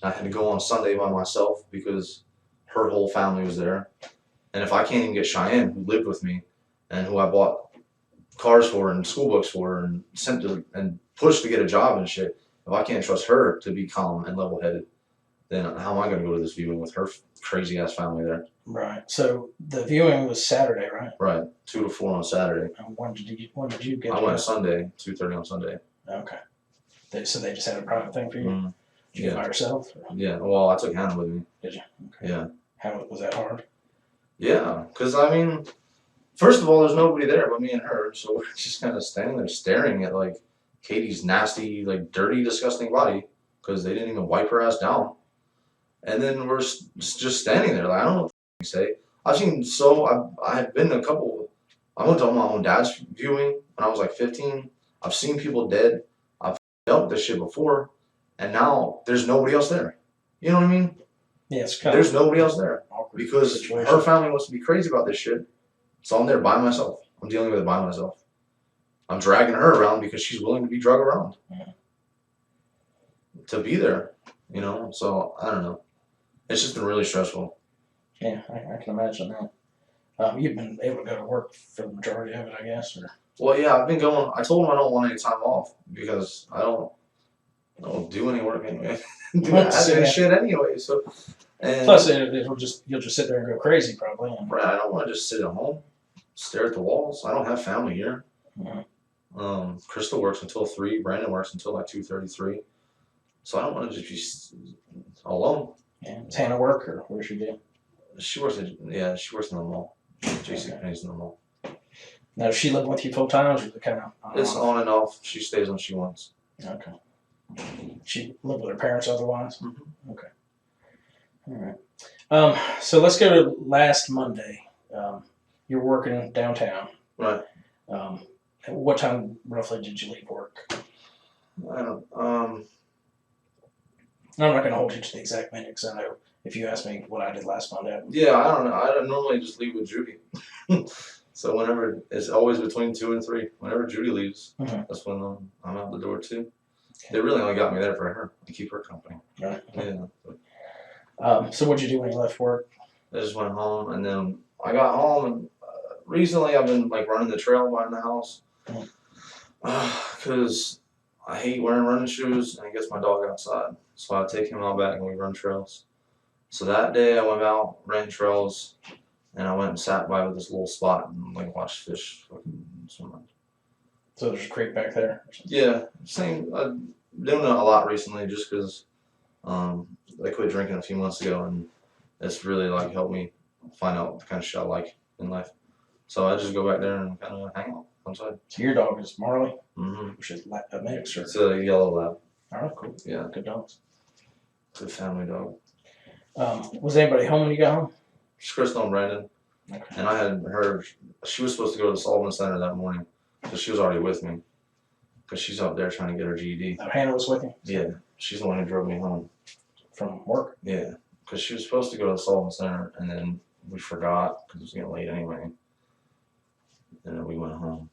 I had to go on Sunday by myself because her whole family was there. And if I can't even get Cheyenne, who lived with me and who I bought cars for and school books for and sent to and pushed to get a job and shit, if I can't trust her to be calm and level-headed, then how am I going to go to this viewing with her crazy-ass family there? Right. So the viewing was Saturday, right? Right. 2 to 4 on Saturday. And when did you get? I went Sunday, 2:30 on Sunday. Okay. So they just had a private thing for you? Mm. Did you go by yourself? Or? Yeah. Well, I took Hannah with me. Did you? Okay. Yeah. How was that hard? Yeah, because I mean, first of all, there's nobody there but me and her, so we're just kind of standing there staring at like Katie's nasty, like dirty, disgusting body because they didn't even wipe her ass down. And then we're just standing there like, I don't know what to say. I've been to a couple. I went to my own dad's viewing when I was like 15. I've seen people dead. I've felt this shit before, and now there's nobody else there. You know what I mean? Yeah, it's kind There's of nobody else there awkward because situation. her family wants to be crazy about this shit. So I'm there by myself. I'm dealing with it by myself. I'm dragging her around because she's willing to be dragged around. Yeah. To be there, So I don't know. It's just been really stressful. Yeah, I can imagine that. You've been able to go to work for the majority of it, I guess, or Well, yeah, I've been going. I told him I don't want any time off because I don't do any work anyway. do admin shit anyway. So, and plus you'll just sit there and go crazy probably. And, right, I don't want to just sit at home, stare at the walls. I don't have family here. yeah. Crystal works until 3. Brandon works until like 2:33. So I don't want to just be alone. Yeah. Does Hannah work or where she do? She works in the mall. JCPenney's in the mall. Now, does she live with you full time, or is it kind of? It's on and off. She stays when she wants. Okay. She live with her parents otherwise. Mm-hmm. Okay. All right. So let's go to last Monday. You're working downtown. Right. What time roughly did you leave work? I don't. I'm not gonna hold you to the exact minute because I know if you ask me what I did last Monday, Yeah, I don't know. I don't normally just leave with Judy. So whenever it's always between 2 and 3. Whenever Judy leaves, Mhm. that's when I'm out the door too. They really only got me there for her to keep her company. right? Yeah. So what'd you do when you left work? I just went home, and then I got home, and recently I've been like running the trail behind the house Mhm. because I hate wearing running shoes, and it gets my dog outside. So I take him out back, and we run trails. So that day I went out, ran trails, and I went and sat by with this little spot and like watched fish fucking swim. So there's a creek back there. Yeah, same. I'm doing it a lot recently just because I quit drinking a few months ago, and it's really like helped me find out the kind of shit I like in life. So I just go back there and kind of hang out outside. So your dog is Marley, Mm-hmm. which is a mix, or It's a yellow lab. all right, cool, Yeah, good dogs. it's a family dog. Was anybody home when you got home? It's Crystal and Brandon, Okay. and I had her. She was supposed to go to the Sullivan Center that morning, so she was already with me because she's up there trying to get her GED. Oh, Hannah was with you. Yeah, she's the one who drove me home. From work. Yeah, because she was supposed to go to the Sullivan Center, and then we forgot because it was getting late anyway. And then we went home.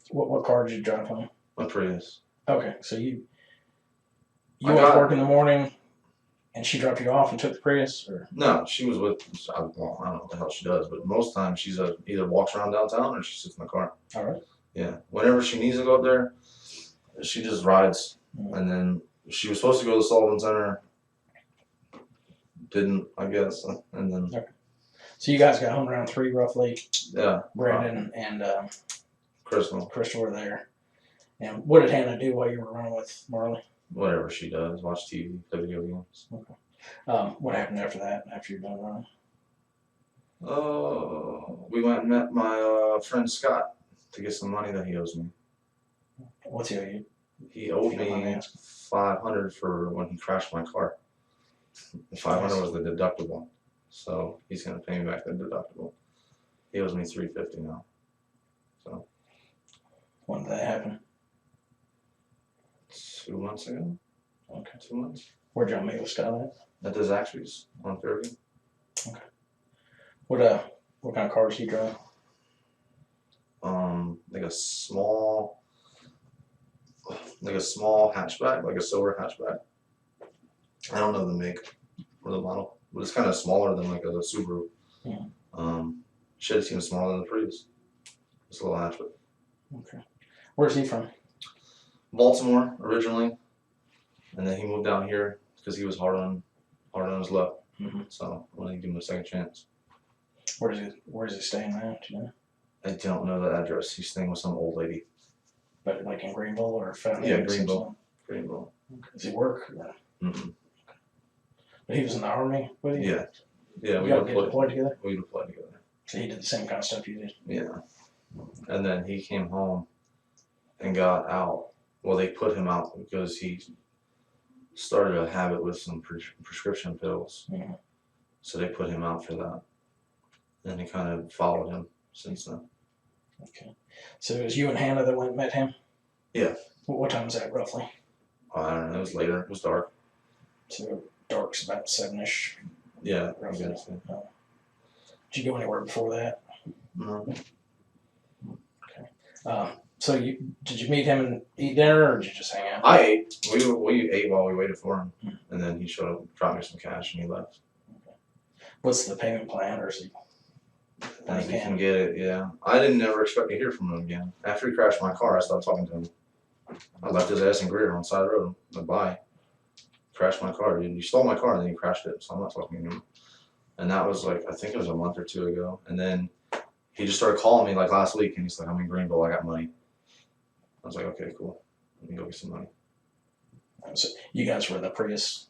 What car did you drive home? My Prius. Okay, so you I went to got- work in the morning, and she dropped you off and took the Prius, or No, she was with. Well, I don't know what the hell she does, but most times she's either walks around downtown or she sits in the car. all right. Yeah, whenever she needs to go up there, she just rides. Mhm. And then she was supposed to go to the Sullivan Center. Didn't, I guess. And then So you guys got home around 3 roughly. yeah, Brandon and Crystal, Crystal were there. And what did Hannah do while you were running with Marley? whatever she does, watch TV, play video games. What happened after that? After you're done running? We went and met my friend Scott to get some money that he owes me. What's he owe you? He owed If you don't mind me me asking. $500 for when he crashed my car. The $500 was the deductible, so he's gonna pay me back the deductible. He owes me $350 now. So When did that happen? 2 months ago. Okay. 2 months. Where'd y'all meet with Scott at? At the Zaxby's on Fairview. What kind of cars do you drive? Like a small hatchback, like a silver hatchback. I don't know the make or the model, but it's kind of smaller than like a Subaru. Yeah. Shit seems smaller than the Prius. It's a little hatchback. Okay. Where's he from? Baltimore originally, and then he moved down here because he was hard on his luck. Mhm. So I wanted to give him a second chance. Where's he staying at? Do you know? I don't know the address. He's staying with some old lady. But like in Greenville or Fountain? Yeah, Hills or Greenville. something? Greenville. Does he work? Mm-mm. But he was in the army with you? Yeah. Yeah, You gotta get deployed together? we deployed together. So he did the same kind of stuff you did? Yeah. And then he came home and got out. Well, they put him out because he started a habit with some prescription pills. Mhm. So they put him out for that. And he kind of followed him since then. Okay. So it was you and Hannah that went and met him? Yeah. What time was that roughly? I don't know. It was later. It was dark. So dark's about 7-ish. Yeah. I Roughly. guess. Yeah. Did you go anywhere before that? No. So did you meet him and eat dinner, or did you just hang out? I ate. We ate while we waited for him, and then he showed up, dropped me some cash, and he left. What's the payment plan, or is he? As he can get it, yeah. I didn't never expect to hear from him again. After he crashed my car, I stopped talking to him. I left his ass in Greer on the side of the road. Goodbye. Crashed my car, dude. You stole my car, and then you crashed it, so I'm not talking to him. And that was like, I think it was a month or two ago. And then he just started calling me like last week, and he's like, I'm in Greenville, I got money. I was like, okay, cool. Let me go get some money. So you guys were in the Prius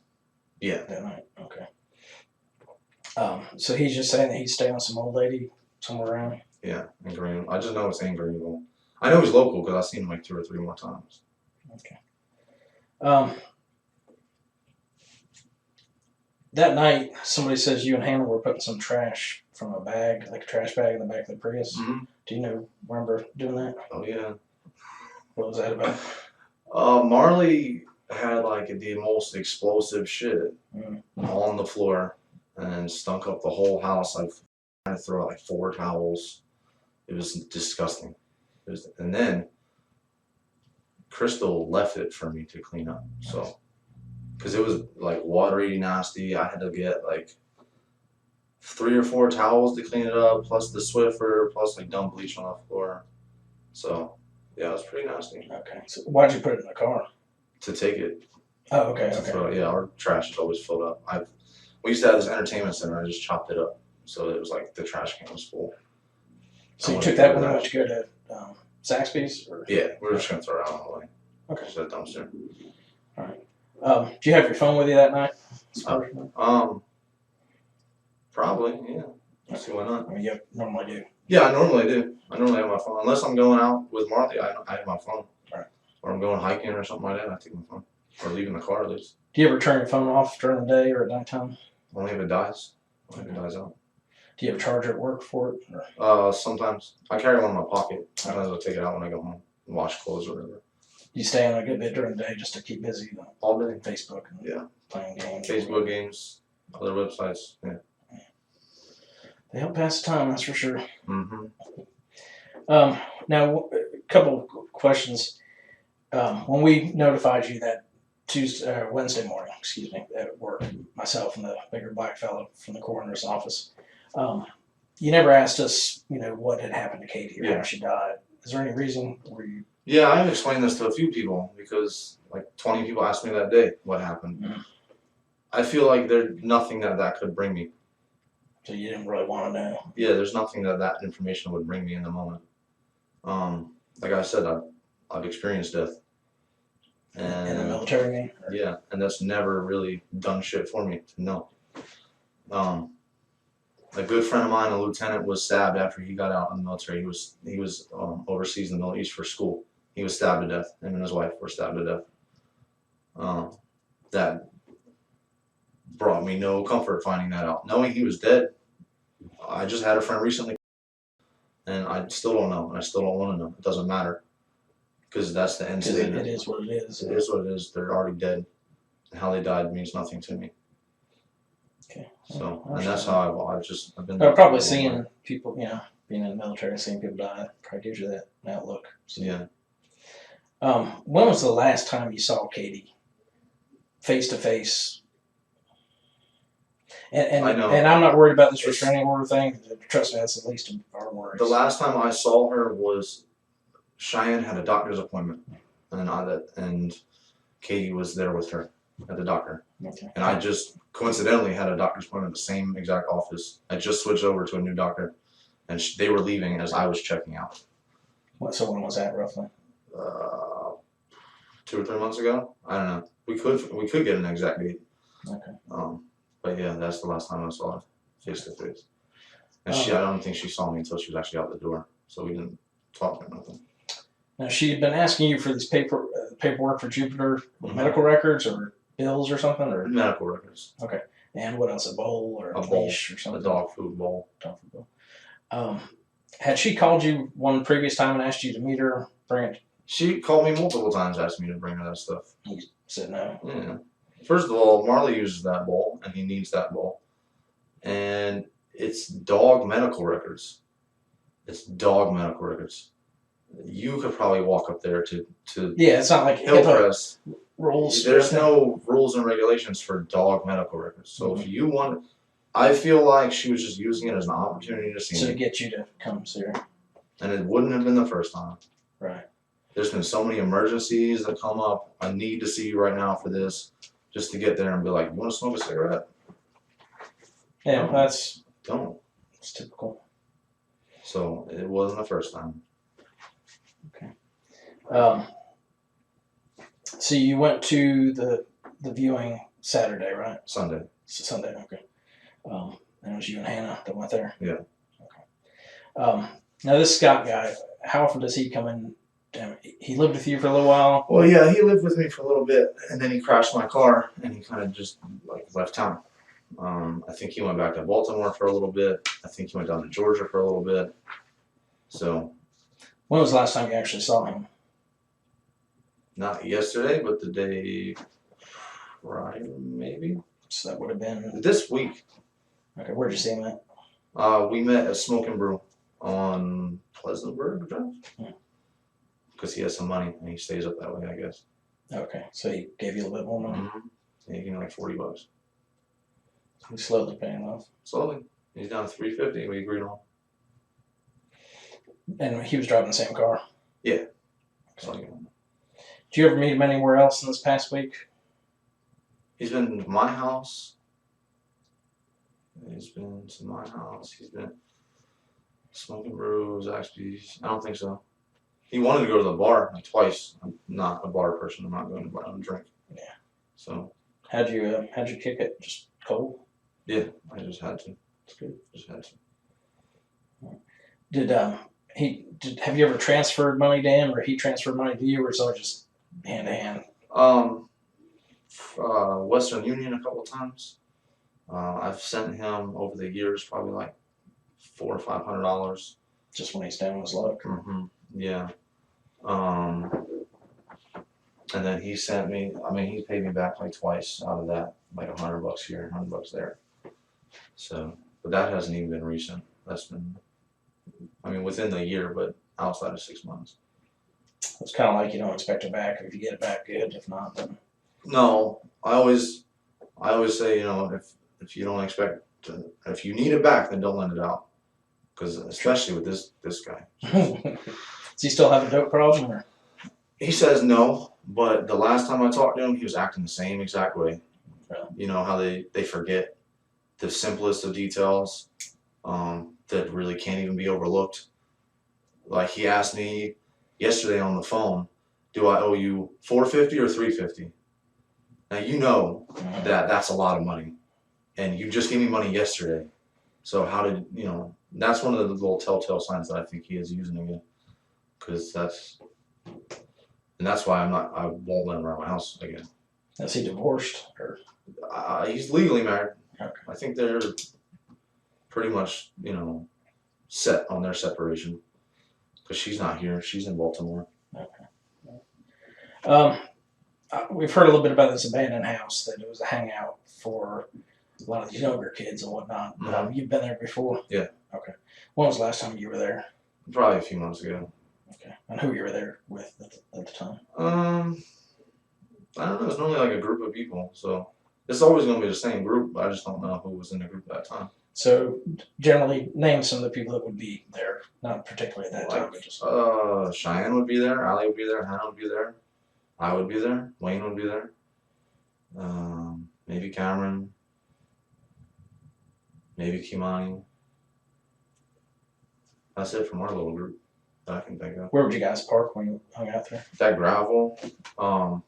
Yeah. that night? Okay. So he's just saying that he's staying with some old lady somewhere around? Yeah, in Greenville. I just know it's in Greenville. I know he's local because I've seen him like 2 or 3 more times. Okay. That night, somebody says you and Hannah were putting some trash from a bag, like a trash bag in the back of the Prius. Mm-hmm. Do you remember doing that? Oh, yeah. What was that about? Marley had like the most explosive shit Mm. on the floor and stunk up the whole house. I had to throw out like 4 towels. It was disgusting. And then Crystal left it for me to clean up. So, because it was like watery, nasty, I had to get like 3 or 4 towels to clean it up, plus the Swiffer, plus like dump bleach on the floor. So, yeah, it was pretty nasty. Okay. So why'd you put it in the car? To take it. Oh, okay. To Okay. throw it. Yeah, our trash is always filled up. We used to have this entertainment center. I just chopped it up, so it was like the trash can was full. So I you wanted took to that get when rid you of went to go to Zaxby's? Or? Yeah, we're just gonna throw it out on the way. Okay. Just a dumpster. Do you have your phone with you that night? Probably. Yeah. Let's see why not. I mean, you normally do. Yeah, I normally do. I normally have my phone. Unless I'm going out with Marley, I have my phone. Right. Or I'm going hiking or something like that, I take my phone. Or leaving the car at least. Do you ever turn your phone off during the day or at nighttime? Only if it dies. Only if it dies out. Do you have a charger at work for it? Or Sometimes. I carry one in my pocket. Sometimes I'll take it out when I go home and wash clothes or whatever. you stay on a good bit during the day just to keep busy? All day. Facebook and Yeah. playing games. Facebook games, other websites. Yeah. They help pass the time, that's for sure. Mm-hmm. Now, a couple of questions. When we notified you that Wednesday morning, at work, myself and the bigger black fellow from the coroner's office, you never asked us, what had happened to Katie or Yeah. how she died. Is there any reason? Were you? Yeah, I've explained this to a few people because like 20 people asked me that day what happened. Mhm. I feel like there's nothing that could bring me. So you didn't really want to know. Yeah, there's nothing that information would bring me in the moment. Like I said, I've experienced death. In the And military, mean? Or- yeah, and that's never really done shit for me to know. A good friend of mine, a lieutenant, was stabbed after he got out in the military. He was overseas in the Middle East for school. He was stabbed to death. Him and his wife were stabbed to death. That brought me no comfort finding that out. Knowing he was dead, I just had a friend recently, and I still don't know, and I still don't want to know. It doesn't matter, because that's the end Because state. it is what it is. It is what it is. They're already dead. And how they died means nothing to me. Okay. So, I and that's how I've been. Well, probably seeing people, being in the military and seeing people die probably gives you that outlook. So, Yeah. when was the last time you saw Katie face to face? And I know. And I'm not worried about this restraining order thing. Trust me, that's the least of our worries. The last time I saw her was Cheyenne had a doctor's appointment, and Katie was there with her at the doctor. Okay. And I just coincidentally had a doctor's appointment in the same exact office. I just switched over to a new doctor, and they were leaving as I was checking out. So when was that roughly? 2 or 3 months ago. I don't know. We could get an exact date. Okay. But yeah, that's the last time I saw her face to face. And I don't think she saw me until she was actually out the door. So we didn't talk or nothing. Now she had been asking you for this paperwork for Jupiter, medical records or bills or something, or Medical records. and what else? A bowl or A bowl. leash or A something? dog food bowl. Dog food bowl. Had she called you one previous time and asked you to meet her? Bring it. She called me multiple times, asked me to bring her that stuff. You said no. Yeah. First of all, Marley uses that bowl, and he needs that bowl. And it's dog medical records. It's dog medical records. You could probably walk up there to Yeah, it's not like Hillcrest. rules. There's no rules and regulations for dog medical records. So if you want, I feel like she was just using it as an opportunity to see to me. get you to come see her. And it wouldn't have been the first time. Right. There's been so many emergencies that come up. I need to see you right now for this. Just to get there and be like, you want to smoke a cigarette? Yeah, that's typical. So it wasn't the first time. So you went to the viewing Saturday, right? Sunday. Sunday, okay. And it was you and Hannah that went there? Yeah. Okay. Now this Scott guy, how often does he come in? He lived with you for a little while? Well, yeah, he lived with me for a little bit, and then he crashed my car, and he kind of just left town. I think he went back to Baltimore for a little bit. I think he went down to Georgia for a little bit. So When was the last time you actually saw him? Not yesterday, but the day Friday, maybe So that would have been, this week. okay, where'd you see him at? We met at Smoke and Brew on Pleasantburg Drive Yeah. because he has some money and he stays up that way, I guess. Okay, so he gave you a little bit more money. Yeah, he gave me like $40. He's slowly paying off. Slowly, he's down to $350. We agreed on. And he was driving the same car. Yeah. So, So, did you ever meet him anywhere else in this past week? he's been to my house. He's been to my house. He's been smoking brews. Actually, I don't think so. He wanted to go to the bar like twice. I'm not a bar person. I'm not going to bar and drink. Yeah. So How'd you kick it? Just cold? yeah, I just had to. That's good. Just had to. Have you ever transferred money to him, or he transferred money to you, or is it just hand to hand? Western Union a couple times. I've sent him over the years probably like $400 or $500. Just when he's down on his luck? Yeah. And then he sent me. I mean, he paid me back like twice out of that, like $100 here, $100 there. So, but that hasn't even been recent. That's been, I mean, within the year, but outside of 6 months. It's kind of like you don't expect it back. If you get it back, good. If not, then No, I always say, you know, if you don't expect to, if you need it back, then don't lend it out. Because especially with this guy, does he still have a dope problem? Or? he says no. But the last time I talked to him, he was acting the same exact way. Really? You know how they forget the simplest of details that really can't even be overlooked. Like he asked me yesterday on the phone, "Do I owe you $450 or $350?" Now you know that that's a lot of money, and you just gave me money yesterday. So how did you know? That's one of the little telltale signs that I think he is using again, because that's why I won't let him around my house again. Is he divorced? Or He's legally married. okay. I think they're pretty much, you know, set on their separation because she's not here. She's in Baltimore. We've heard a little bit about this abandoned house, that it was a hangout for a lot of these younger kids and whatnot. You've been there before? Yeah. Okay. When was the last time you were there? Probably a few months ago. Okay. And who you were there with at the time? I don't know. It's normally like a group of people, so it's always going to be the same group. But I just don't know who was in the group at that time. So generally, name some of the people that would be there. Not particularly at that time, but just Cheyenne would be there. Allie would be there. Hannah would be there. I would be there. Wayne would be there. Maybe Cameron. Maybe Kimani. That's it from our little group that I can think of. where would you guys park when you hung out there? That gravel,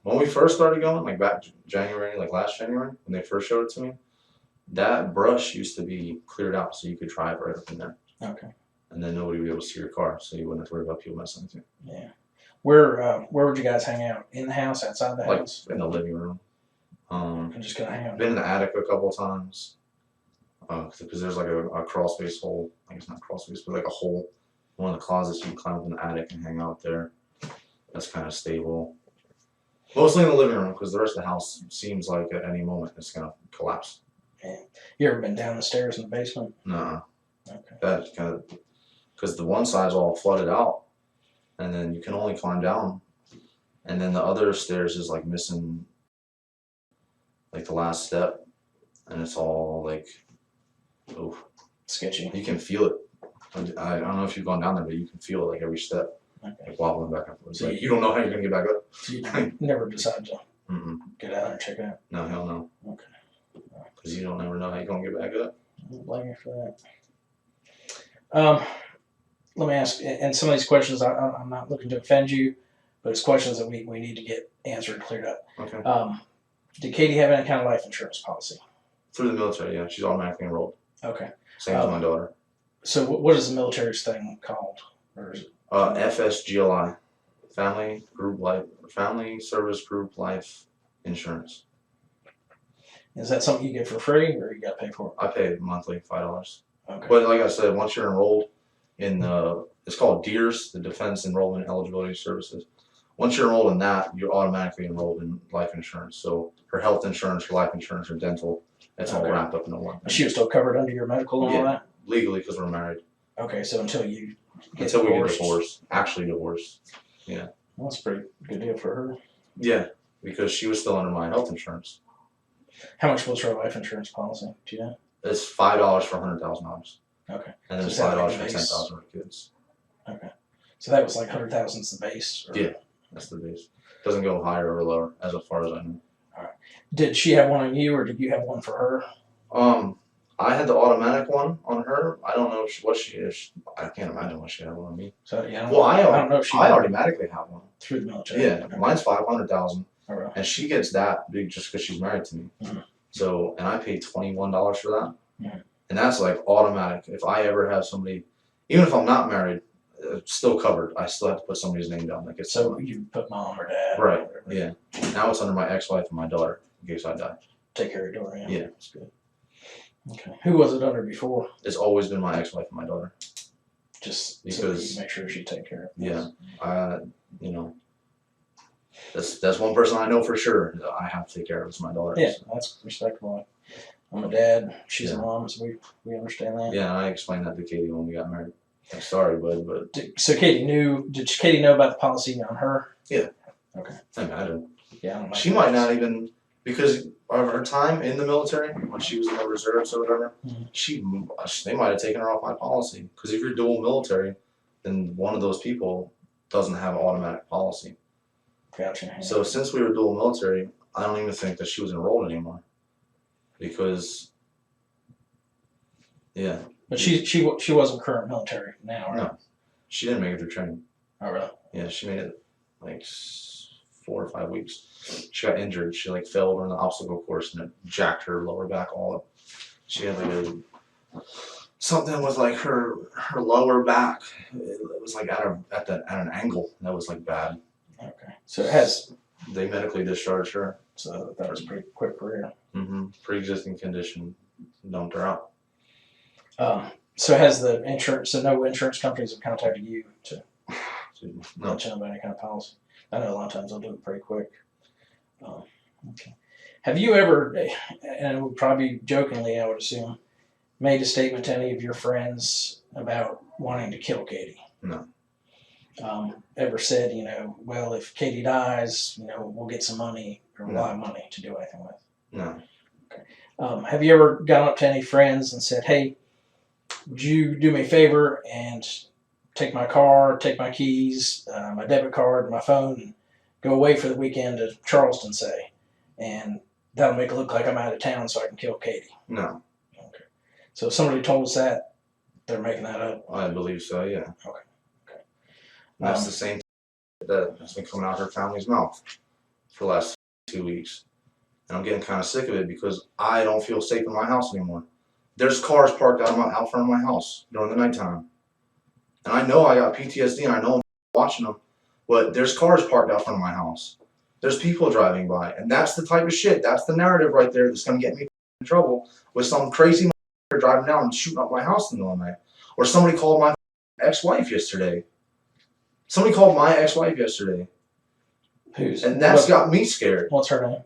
when we first started going, like back January, like last January, when they first showed it to me, that brush used to be cleared out so you could drive right up in there. Okay. And then nobody would be able to see your car, so you wouldn't have to worry about people messing with you. Yeah. Where would you guys hang out? In the house, outside the Like house? in the living room. I'm just gonna hang I've out. been in the attic a couple of times. Because there's like a crawl space hole. I guess not crawl space, but like a hole. One of the closets you can climb up in the attic and hang out there. That's kind of stable. Mostly in the living room because the rest of the house seems like at any moment it's gonna collapse. Yeah. You ever been down the stairs in the basement? Nah. Okay. That kind of because the one side's all flooded out, and then you can only climb down, and then the other stairs is like missing, like the last step, and it's all like, oh, Sketchy. you can feel it. I don't know if you've gone down there, but you can feel it like every step, Okay. like wobbling back and forth. It's So like you don't know how you're gonna get back up. So you never decide to Mm-mm. get out there and check it out? No, hell no. Okay. Because you don't ever know how you're gonna get back up. I don't blame you for that. Let me ask, and some of these questions, I'm not looking to offend you, but it's questions that we need to get answered and cleared up. Okay. Did Katie have any kind of life insurance policy? Through the military, yeah, she's automatically enrolled. Okay. Same as my daughter. So what is the military's thing called? Or is it? FSGLI, Family Service Group Life Insurance. Is that something you get for free, or you got to pay for I pay monthly $5. it? Okay. But like I said, once you're enrolled in it's called DEERS, the Defense Enrollment Eligibility Services. Once you're enrolled in that, you're automatically enrolled in life insurance. So her health insurance, her life insurance, her dental, it's all Okay. wrapped up into one thing. She was still covered under your medical and all Yeah. that? Legally, because we're married. Okay, so until you get Until we get divorced. divorced. Actually divorced. Well, that's a pretty good deal for her. Yeah. Because she was still under my health insurance. How much was her life insurance policy? Do you know? It's $5 for $100,000. Okay. And then So it's is that $5 like for the base? 10,000 for kids. Okay. So that was like 100,000's the base? Or... Yeah. That's the base. Doesn't go higher or lower as far as I know. Did she have one on you, or did you have one for her? I had the automatic one on her. I don't know what she is. I can't imagine what she had one on me. So yeah. Well, I don't know if she I automatically have one. through the military. Yeah, Okay. mine's 500,000, Oh, really? and she gets that big just because she's married to me. Mhm. So, and I paid $21 for that, Mhm. and that's like automatic. If I ever have somebody, even if I'm not married, it's still covered. I still have to put somebody's name down. Like it's So you put mom or dad. or Right, whatever. yeah. Now it's under my ex-wife and my daughter in case I die. Take care of your daughter. Yeah. That's good. Okay. Who was it under before? It's always been my ex-wife and my daughter. Just so Because- you make sure she take care of it. Yeah. You know, that's one person I know for sure that I have to take care of is my daughter. Yeah, that's respectable. I'm a dad. She's a Yeah. mom, so we understand that. Yeah, and I explained that to Katie when we got married. Like, sorry, bud, but So Katie knew. Did Katie know about the policy on her? I imagine. Yeah. I don't know. She might not even, because of her time in the military, when she was in the reserves or whatever, Mhm. they might have taken her off my policy. Because if you're dual military, then one of those people doesn't have an automatic policy. Gotcha. Yeah. So since we were dual military, I don't even think that she was enrolled anymore. Because, yeah, But she wasn't current military now, right? No. she didn't make it through training. Oh, really? Yeah, she made it like 4 or 5 weeks. She got injured. She like fell over in the obstacle course and it jacked her lower back all up. She had like something with like her lower back. It was like at an angle. That was like bad. Okay. So it has. They medically discharged her. So that was a pretty quick career. Pre-existing condition dumped her out. So has the insurance? So no insurance companies have contacted you to No. let you know about any kind of policy? I know a lot of times they'll do it pretty quick. Okay. Have you ever, and it would probably jokingly, I would assume, made a statement to any of your friends about wanting to kill Katie? No. Ever said, well, if Katie dies, we'll get some money or we'll have money to do anything with? No. Have you ever gone up to any friends and said, hey, would you do me a favor and take my car, take my keys, my debit card, my phone, and go away for the weekend to Charleston, say, and that'll make it look like I'm out of town so I can kill Katie? No. Okay. So if somebody told us that, they're making that up? I believe so, yeah. Okay. And that's the same that's been coming out of her family's mouth for the last 2 weeks. And I'm getting kind of sick of it because I don't feel safe in my house anymore. There's cars parked out front of my house during the nighttime. And I know I got PTSD and I know I'm watching them, but there's cars parked out front of my house. There's people driving by. And that's the type of shit, that's the narrative right there that's going to get me in trouble with some crazy driving down and shooting up my house in the middle of the night. Or somebody called my ex-wife yesterday. Somebody called my ex-wife yesterday. And that's got me scared. What's her name?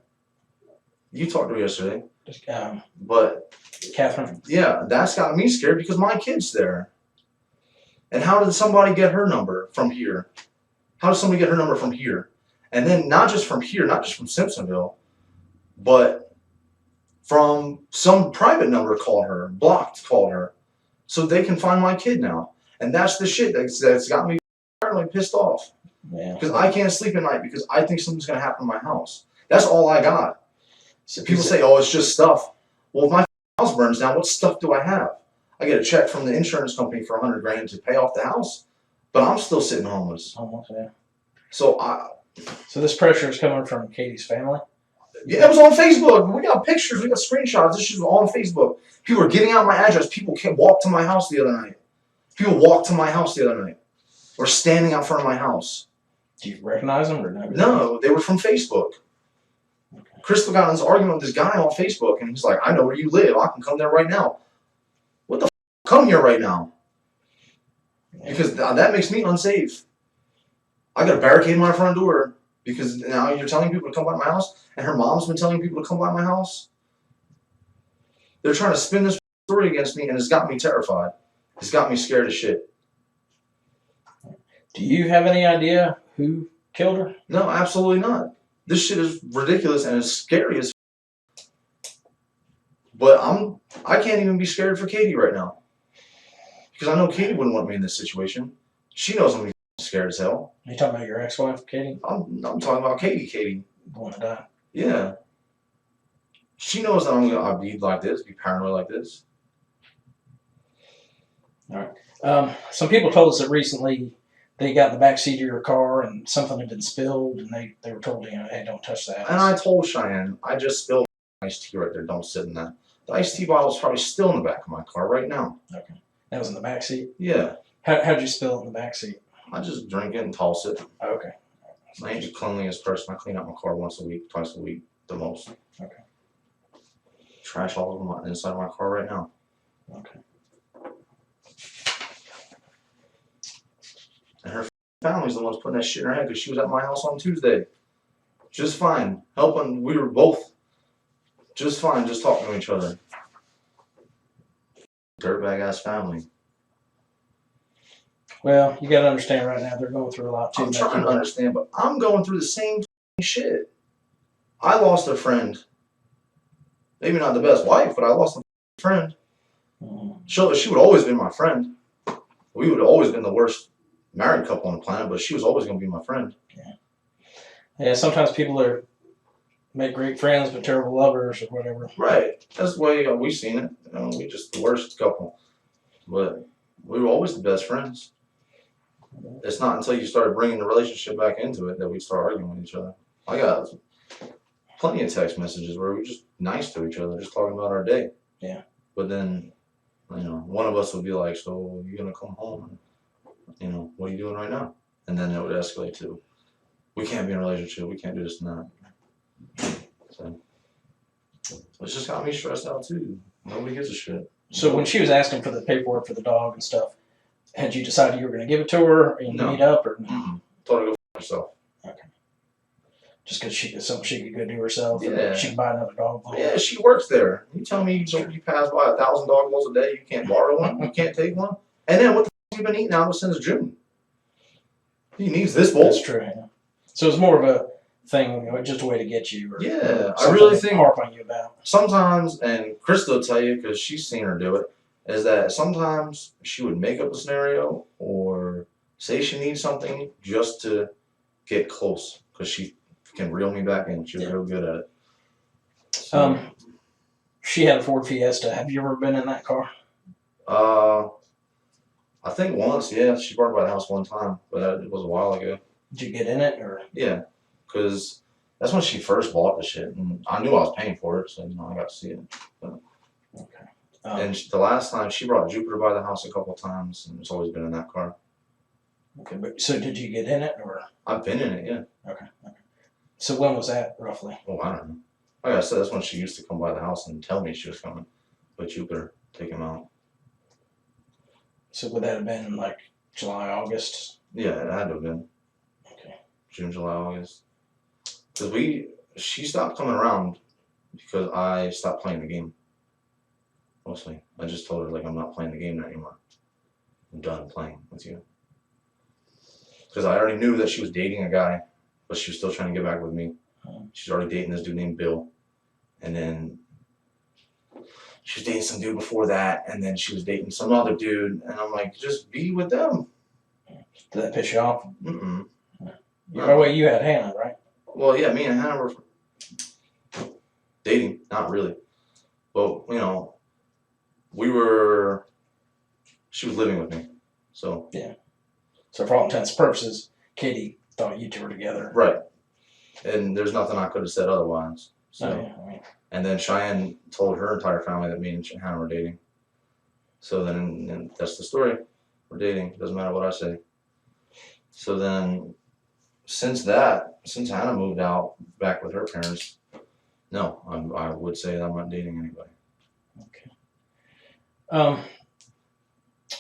You talked to her yesterday. Um, But Catherine. yeah, that's got me scared because my kid's there. And how did somebody get her number from here? How does somebody get her number from here? And then not just from here, not just from Simpsonville, but from some private number called her, called her, so they can find my kid now. And that's the shit that's got me like pissed off. Yeah. Because I can't sleep at night because I think something's going to happen in my house. That's all I got. So people say, oh, it's just stuff. Well, if my house burns down, what stuff do I have? I get a check from the insurance company for $100 grand to pay off the house, but I'm still sitting homeless. Almost, yeah. So this pressure is coming from Katie's family? yeah, it was on Facebook. We got pictures, we got screenshots. This shit was on Facebook. People were giving out my address. People can't walk to my house the other night. People walked to my house the other night. Or standing out front of my house. Do you recognize them or no? No, they were from Facebook. Okay. Crystal got in this argument with this guy on Facebook, and he's like, I know where you live. I can come there right now. What the f***? Come here right now. Yeah. Because that makes me unsafe. I got to barricade my front door because now you're telling people to come by my house, and her mom's been telling people to come by my house. They're trying to spin this story against me, and it's got me terrified. It's got me scared as shit. Do you have any idea who killed her? No, absolutely not. This shit is ridiculous and it's scary as. But I can't even be scared for Katie right now. Because I know Katie wouldn't want me in this situation. She knows I'm scared as hell. Are you talking about your ex-wife, Katie? I'm talking about Katie. The one that died. Yeah. She knows that I'll be like this, be paranoid like this. Some people told us that recently they got in the backseat of your car and something had been spilled, and they were told, hey, don't touch that. And I told Cheyenne, I just spilled iced tea right there. Don't sit in that. The iced tea bottle is probably still in the back of my car right now. Okay. That was in the backseat? Yeah. How'd you spill it in the backseat? I just drink it and toss it. Oh, okay. I ain't the cleanliest person. I clean out my car once a week, twice a week, the most. Okay. Trash all over my inside of my car right now. Okay. And her family's the ones putting that shit in her head because she was at my house on Tuesday. Just fine. Helping. We were both just fine, just talking to each other. Dirtbag ass family. Well, you got to understand right now they're going through a lot too. I'm trying to understand, but I'm going through the same shit. I lost a friend. Maybe not the best wife, but I lost a friend. She would always been my friend. We would have always been the worst married couple on the planet, but she was always going to be my friend. Yeah, sometimes people make great friends but terrible lovers or whatever. Right. That's the way we've seen it. We just the worst couple. But we were always the best friends. It's not until you started bringing the relationship back into it that we start arguing with each other. I got plenty of text messages where we're just nice to each other, just talking about our day. Yeah. But then, one of us would be like, so you're going to come home? What are you doing right now? And then it would escalate to, we can't be in a relationship. We can't do this and that. So it's just got me stressed out too. Nobody gives a shit. So when she was asking for the paperwork for the dog and stuff, had you decided you were going to give it to her and No. meet up, or Told her to go f herself. Okay. Just because something she could go do herself, Yeah. and she can buy another dog bowl. Yeah, she works there. You tell me you pass by 1,000 dog bowls a day, you can't borrow one, you can't take one. And then what the f you been eating out since June? He needs this bowl. That's true. Yeah. So it's more of a thing, just a way to get you. Or Yeah, I something really to think harp on you about. sometimes, and Krista will tell you because she's seen her do it, is that sometimes she would make up a scenario or say she needs something just to get close because she can reel me back in. She's real good at it. So, She had a Ford Fiesta. Have you ever been in that car? I think once, yeah, she brought it by the house one time, but it was a while ago. Did you get in it, or? Yeah, because that's when she first bought the shit, and I knew I was paying for it, so I got to see it. But, Okay. and the last time she brought Jupiter by the house a couple times, and it's always been in that car. Okay, but so did you get in it, or? I've been in it, yeah. Okay. So when was that roughly? Oh, I don't know. Like I said, that's when she used to come by the house and tell me she was coming with Jupiter, take him out. So would that have been like July, August? Yeah, it had to have been Okay. June, July, August. Because she stopped coming around because I stopped playing the game. Mostly. I just told her, like, I'm not playing the game anymore. I'm done playing with you. Because I already knew that she was dating a guy, but she was still trying to get back with me. She's already dating this dude named Bill. And then she was dating some dude before that, and then she was dating some other dude, and I'm like, just be with them. Did that piss you off? Mm-mm. Oh, wait, you had Hannah, right? Well, yeah, me and Hannah were dating, not really. But, she was living with me, so. Yeah. So for all intents and purposes, Katie thought you two were together. Right. And there's nothing I could have said otherwise. So. Oh, yeah, I mean, And then Cheyenne told her entire family that me and Hannah were dating. So then that's the story. We're dating. Doesn't matter what I say. So then, since Hannah moved out back with her parents, no, I would say that I'm not dating anybody. okay.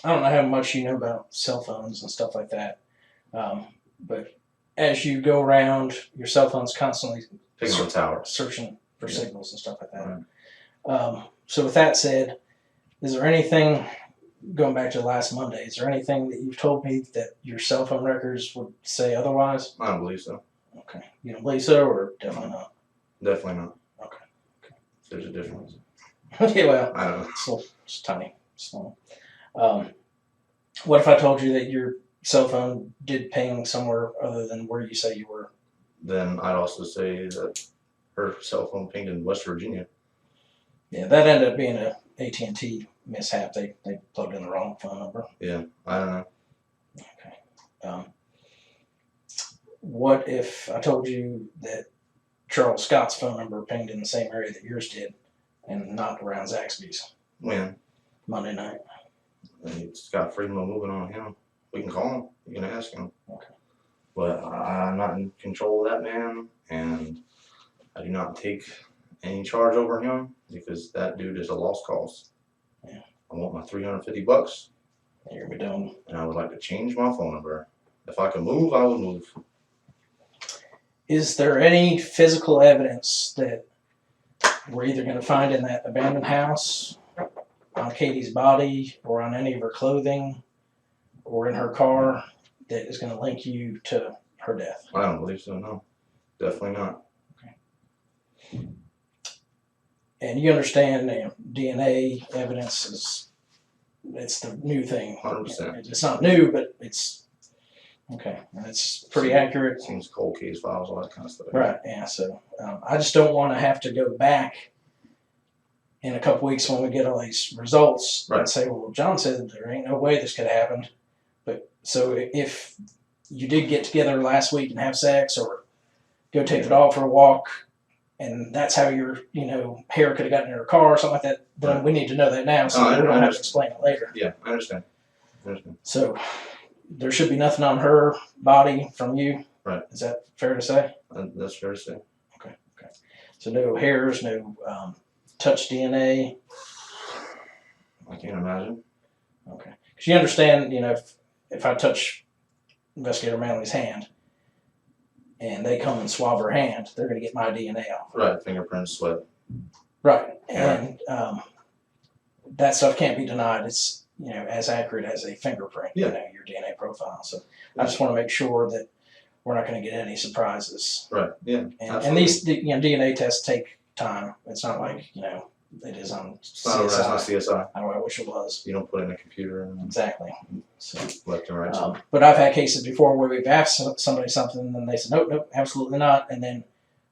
I don't know how much you know about cell phones and stuff like that, but as you go around, your cell phone's constantly Picking on the tower. searching for signals and stuff like that. Right. So with that said, is there anything, going back to last Monday, is there anything that you've told me that your cell phone records would say otherwise? I don't believe so. Okay. You don't believe so, or definitely not? Definitely not. Okay. There's a difference. Okay, well, I don't know. it's tiny, small. What if I told you that your cell phone did ping somewhere other than where you say you were? Then I'd also say that her cell phone pinged in West Virginia. Yeah, that ended up being a AT&T mishap. They plugged in the wrong phone number. Yeah, I don't know. Okay. What if I told you that Charles Scott's phone number pinged in the same area that yours did, and not around Zaxby's When Monday night? he's got freedom of moving on him, we can call him. You can ask him. Okay. But I'm not in control of that man, and I do not take any charge over him because that dude is a lost cause. Yeah. I want my $350, You're gonna be done. and I would like to change my phone number. If I could move, I would move. Is there any physical evidence that we're either going to find in that abandoned house, on Katie's body, or on any of her clothing, or in her car that is going to link you to her death? I don't believe so. No, definitely not. And you understand that DNA evidence it's the new thing. 100%. It's not new, but it's okay. And it's pretty accurate. Seems cold case files, all that kind of stuff. Right, yeah, so I just don't want to have to go back in a couple weeks when we get all these results and Right. say, well, John said there ain't no way this could have happened. But so if you did get together last week and have sex or go take the dog for a walk and that's how your, hair could have gotten in her car or something like that, then Right. we need to know that now so I we don't have to understand. explain it later. Yeah, I understand. So there should be nothing on her body from you. Right. Is that fair to say? That's fair to say. Okay. So no hairs, no touch DNA. I can't imagine. Okay. Because you understand, if I touch Investigator Manley's hand and they come and swab her hand, they're going to get my DNA off. Right, fingerprints, sweat. Right. And that stuff can't be denied. It's, as accurate as a fingerprint, Yeah. Your DNA profile. So I just want to make sure that we're not going to get any surprises. Right, yeah. And these, DNA tests take time. It's not like, it is on It's not, it's not CSI. CSI. I wish it was. You don't put it in a computer and Exactly. So, left and right. but I've had cases before where we've asked somebody something and they said, nope, absolutely not. And then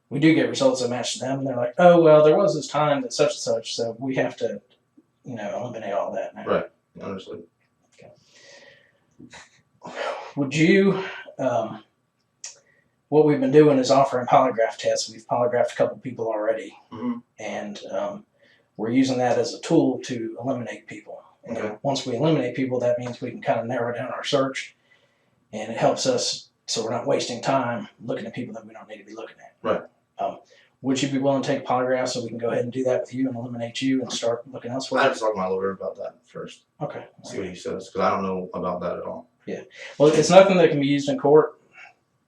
we do get results that match them. And they're like, oh, well, there was this time that such and such. So we have to, eliminate all that now. Right. Honestly. Would you, what we've been doing is offering polygraph tests. We've polygraphed a couple people already. Mhm. And we're using that as a tool to eliminate people. And Okay. once we eliminate people, that means we can kind of narrow down our search, and it helps us so we're not wasting time looking at people that we don't need to be looking at. Right. Would you be willing to take a polygraph so we can go ahead and do that with you and eliminate you and start looking I elsewhere? have to talk to my lawyer about that first. Okay. See what he says, because I don't know about that at all. Well, it's nothing that can be used in court.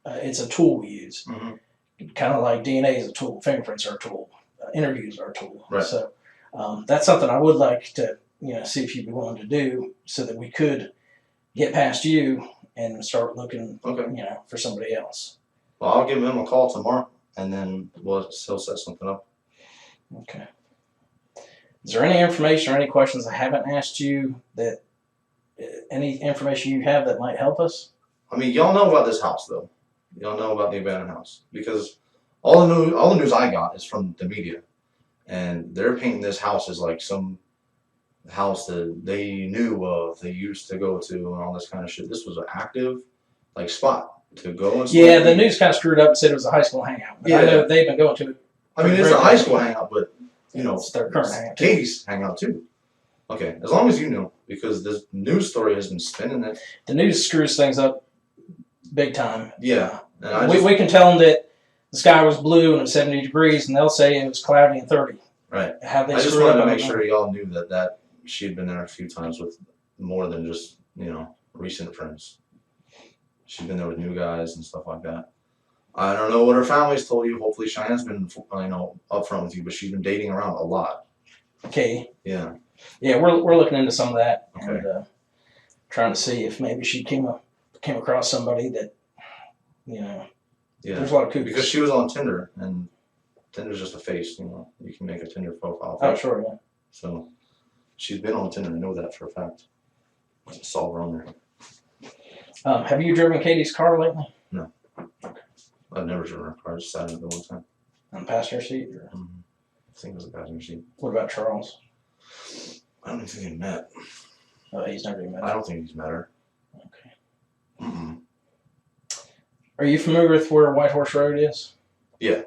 It's a tool we use. Mm-hmm. Kind of like DNA is a tool, fingerprints are a tool, interviews are a tool. Right. So that's something I would like to, see if you'd be willing to do so that we could get past you and start looking, Okay. for somebody else. Well, I'll give him a call tomorrow, and then he'll set something up. Okay. Is there any information or any questions I haven't asked you that, any information you have that might help us? I mean, y'all know about this house, though. Y'all know about the abandoned house because all the news I got is from the media, and they're painting this house as like some house that they knew of, they used to go to, and all this kind of shit. This was an active, spot to go and. Yeah, the news kind of screwed up and said it was a high school hangout. But I know they've been going to it. I mean, it's a high school hangout, but It's their current hangout. Katie's hangout too. Okay, as long as you know, because this news story has been spinning it. The news screws things up big time. Yeah, and We can tell them that the sky was blue and it was 70 degrees, and they'll say it was cloudy and 30. right. How they I just screw wanted up, to I make don't sure know. y'all knew that she had been there a few times with more than just recent friends. She's been there with new guys and stuff like that. I don't know what her family's told you. Hopefully Cheyenne's been, upfront with you, but she's been dating around a lot. Katie. Yeah. Yeah, we're looking into some of that Okay. and trying to see if maybe she came across somebody that, Yeah. there's a lot of kooks. Because she was on Tinder, and Tinder's just a face, You can make a Tinder profile. Oh, fake. sure, yeah. So she's been on Tinder. I know that for a fact. I saw her on there. Have you driven Katie's car lately? I've never driven her car. I just sat in it the one time. On the passenger seat? Or I think it was a passenger seat. what about Charles? I don't even think they met. Oh, he's never even met I her. don't think he's met her. Okay. Mm-mm. Are you familiar with where White Horse Road is? Yeah.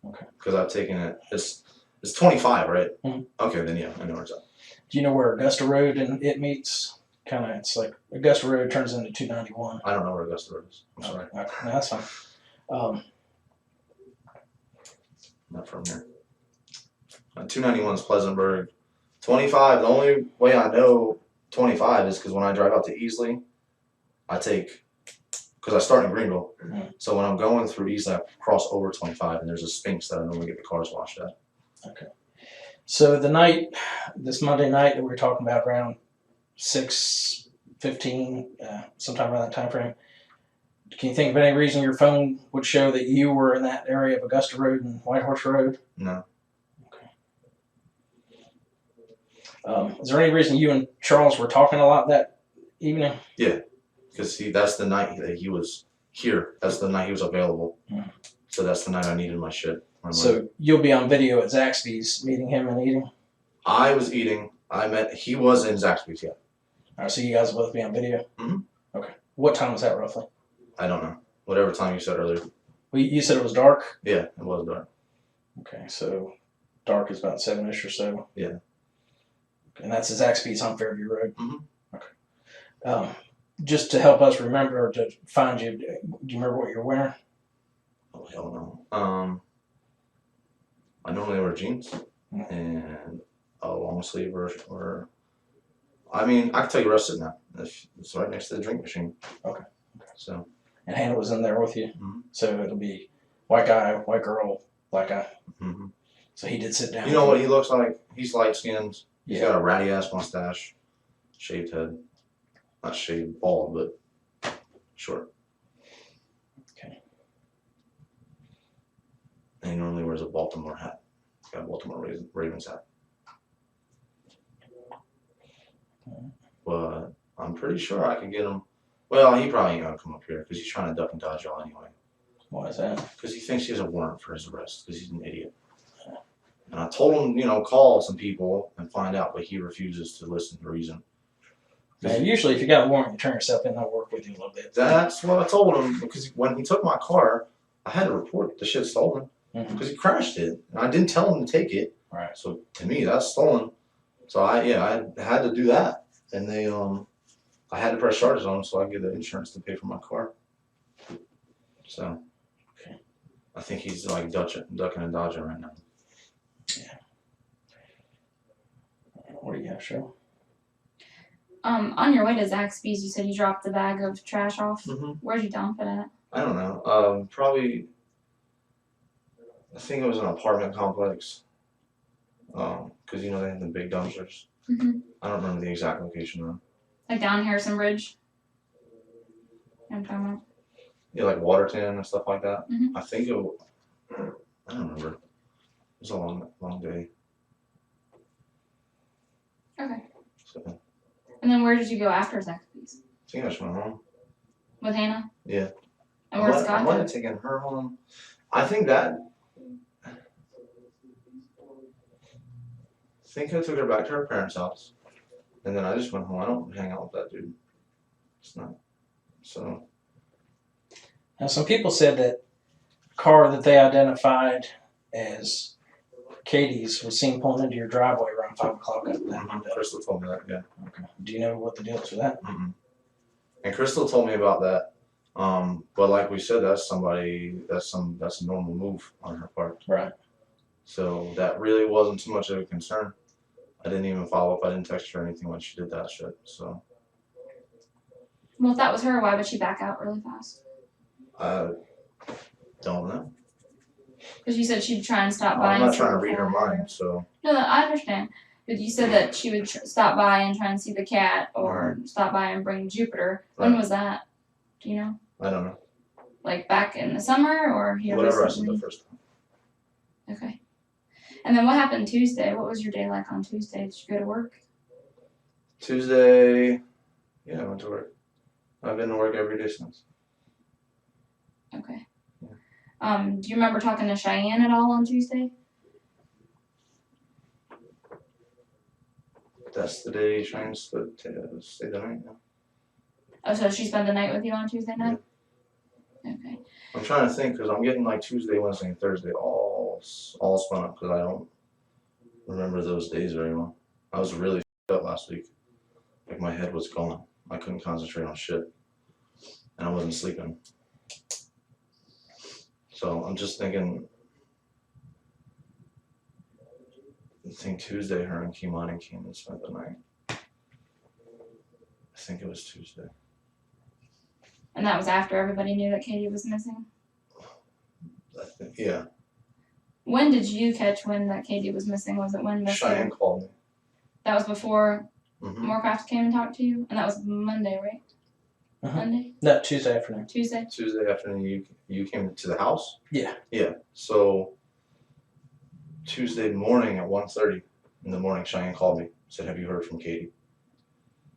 Okay. Because I've taken it. It's 25, right? Mhm. Okay, then yeah, I know where it's at. Do you know where Augusta Road and it meets? It's like Augusta Road turns into 291. I don't know where Augusta Road is. I'm sorry. Okay, no, that's fine. Not from here. 291 is Pleasantburg. 25, the only way I know 25 is because when I drive out to Easley, because I start in Greenville. Mhm. So when I'm going through Easley, I cross over 25, and there's a Spinks that I normally get the cars washed at. Okay. So this Monday night that we were talking about around 6:15, sometime around that time frame, can you think of any reason your phone would show that you were in that area of Augusta Road and White Horse Road? No. Is there any reason you and Charles were talking a lot that evening? Because that's the night that he was here. That's the night he was available. Mhm. So that's the night I needed my shit. My money. So you'll be on video at Zaxby's meeting him and eating? I was eating. He was in Zaxby's, yeah. All right, so you guys will both be on video? Mhm. Okay. What time was that roughly? I don't know. Whatever time you said earlier. Well, you said it was dark? Yeah, it was dark. Okay, so dark is about 7-ish or so? Yeah. And that's the Zaxby's on Fairview Road? Mhm. Okay. Just to help us remember or to find you, do you remember what you're wearing? Oh, hell no. I normally wear jeans and a long sleeve or I mean, I can tell you where I'm sitting at. It's right next to the drink machine. Okay. So. And Hannah was in there with you? Mhm. So it'll be white guy, white girl, black guy. Mm-hmm. So he did sit down. You know what he looks like? He's light skinned. He's Yeah. got a ratty ass mustache, shaved head, not shaved, bald, but short. Okay. And he normally wears a Baltimore hat. He's got a Baltimore Ravens hat. But I'm pretty sure I can get him. Well, he probably ain't gonna come up here because he's trying to duck and dodge y'all anyway. Why is that? Because he thinks he has a warrant for his arrest because he's an idiot. And I told him, call some people and find out, but he refuses to listen to reason. Now, usually, if you got a warrant, you turn yourself in. They'll work with you a little bit. That's what I told him because when he took my car, I had to report the shit stolen Mhm. because he crashed it, and I didn't tell him to take it. Right. So to me, that's stolen. So I had to do that, and I had to press charges on him so I could get the insurance to pay for my car. So. Okay. I think he's like ducking and dodging right now. Yeah. What do you have, Cheryl? On your way to Zaxby's, you said you dropped the bag of trash off. Mm-hmm. Where'd you dump it at? I don't know. Probably. I think it was an apartment complex. Because they have the big dumpsters. Mm-hmm. I don't remember the exact location though. Like down Harrison Bridge. You know what I'm talking about? Yeah, like Waterton and stuff like that. Mhm. I think I don't remember. It was a long day. Okay. So And then where did you go after Zaxby's? I think I just went home. With Hannah? Yeah. And where's I Scott might go? have taken her home. I think I took her back to her parents' house, and then I just went home. I don't hang out with that dude. It's not. So. Now, some people said that car that they identified as Katie's was seen pulling into your driveway around 5 o'clock that night. Crystal told me that. Yeah. Okay. Do you know what the deal is with that? Mm-mm. And Crystal told me about that. But like we said, that's a normal move on her part. Right. So that really wasn't too much of a concern. I didn't even follow up. I didn't text her or anything when she did that shit. So. Well, if that was her, why would she back out really fast? I don't know. Because you said she'd try and stop by. I'm and not see trying to the read her cat. mind, so No, I understand. But you said that she would stop by and try and see the cat, or stop by and bring Jupiter. When Right. was that? Do you know? I don't know. Like back in the summer, or here Whatever I said recently? the first time. Okay. And then what happened Tuesday? What was your day like on Tuesday? Did you go to work? Tuesday, yeah, I went to work. I've been to work every day since. Okay. Yeah. Do you remember talking to Cheyenne at all on Tuesday? That's the day trying to stay the night. Yeah. Oh, so she spent the night with you on Tuesday night? Okay. I'm trying to think because I'm getting like Tuesday, Wednesday, and Thursday all spun up because I don't remember those days very well. I was really f***ed up last week. Like my head was going. I couldn't concentrate on shit, and I wasn't sleeping. So I'm just thinking. I think Tuesday, her and Kimani came and spent the night. I think it was Tuesday. And that was after everybody knew that Katie was missing? I think, yeah. When did you catch when that Katie was missing? Was it when Cheyenne called me. That was before Mm-hmm. Moorcraft came and talked to you? And that was Monday, right? Uh-huh. Monday? No, Tuesday afternoon. Tuesday? Tuesday afternoon, you came to the house? Yeah. Yeah. So Tuesday morning at 1:30 in the morning, Cheyenne called me, said, "Have you heard from Katie?"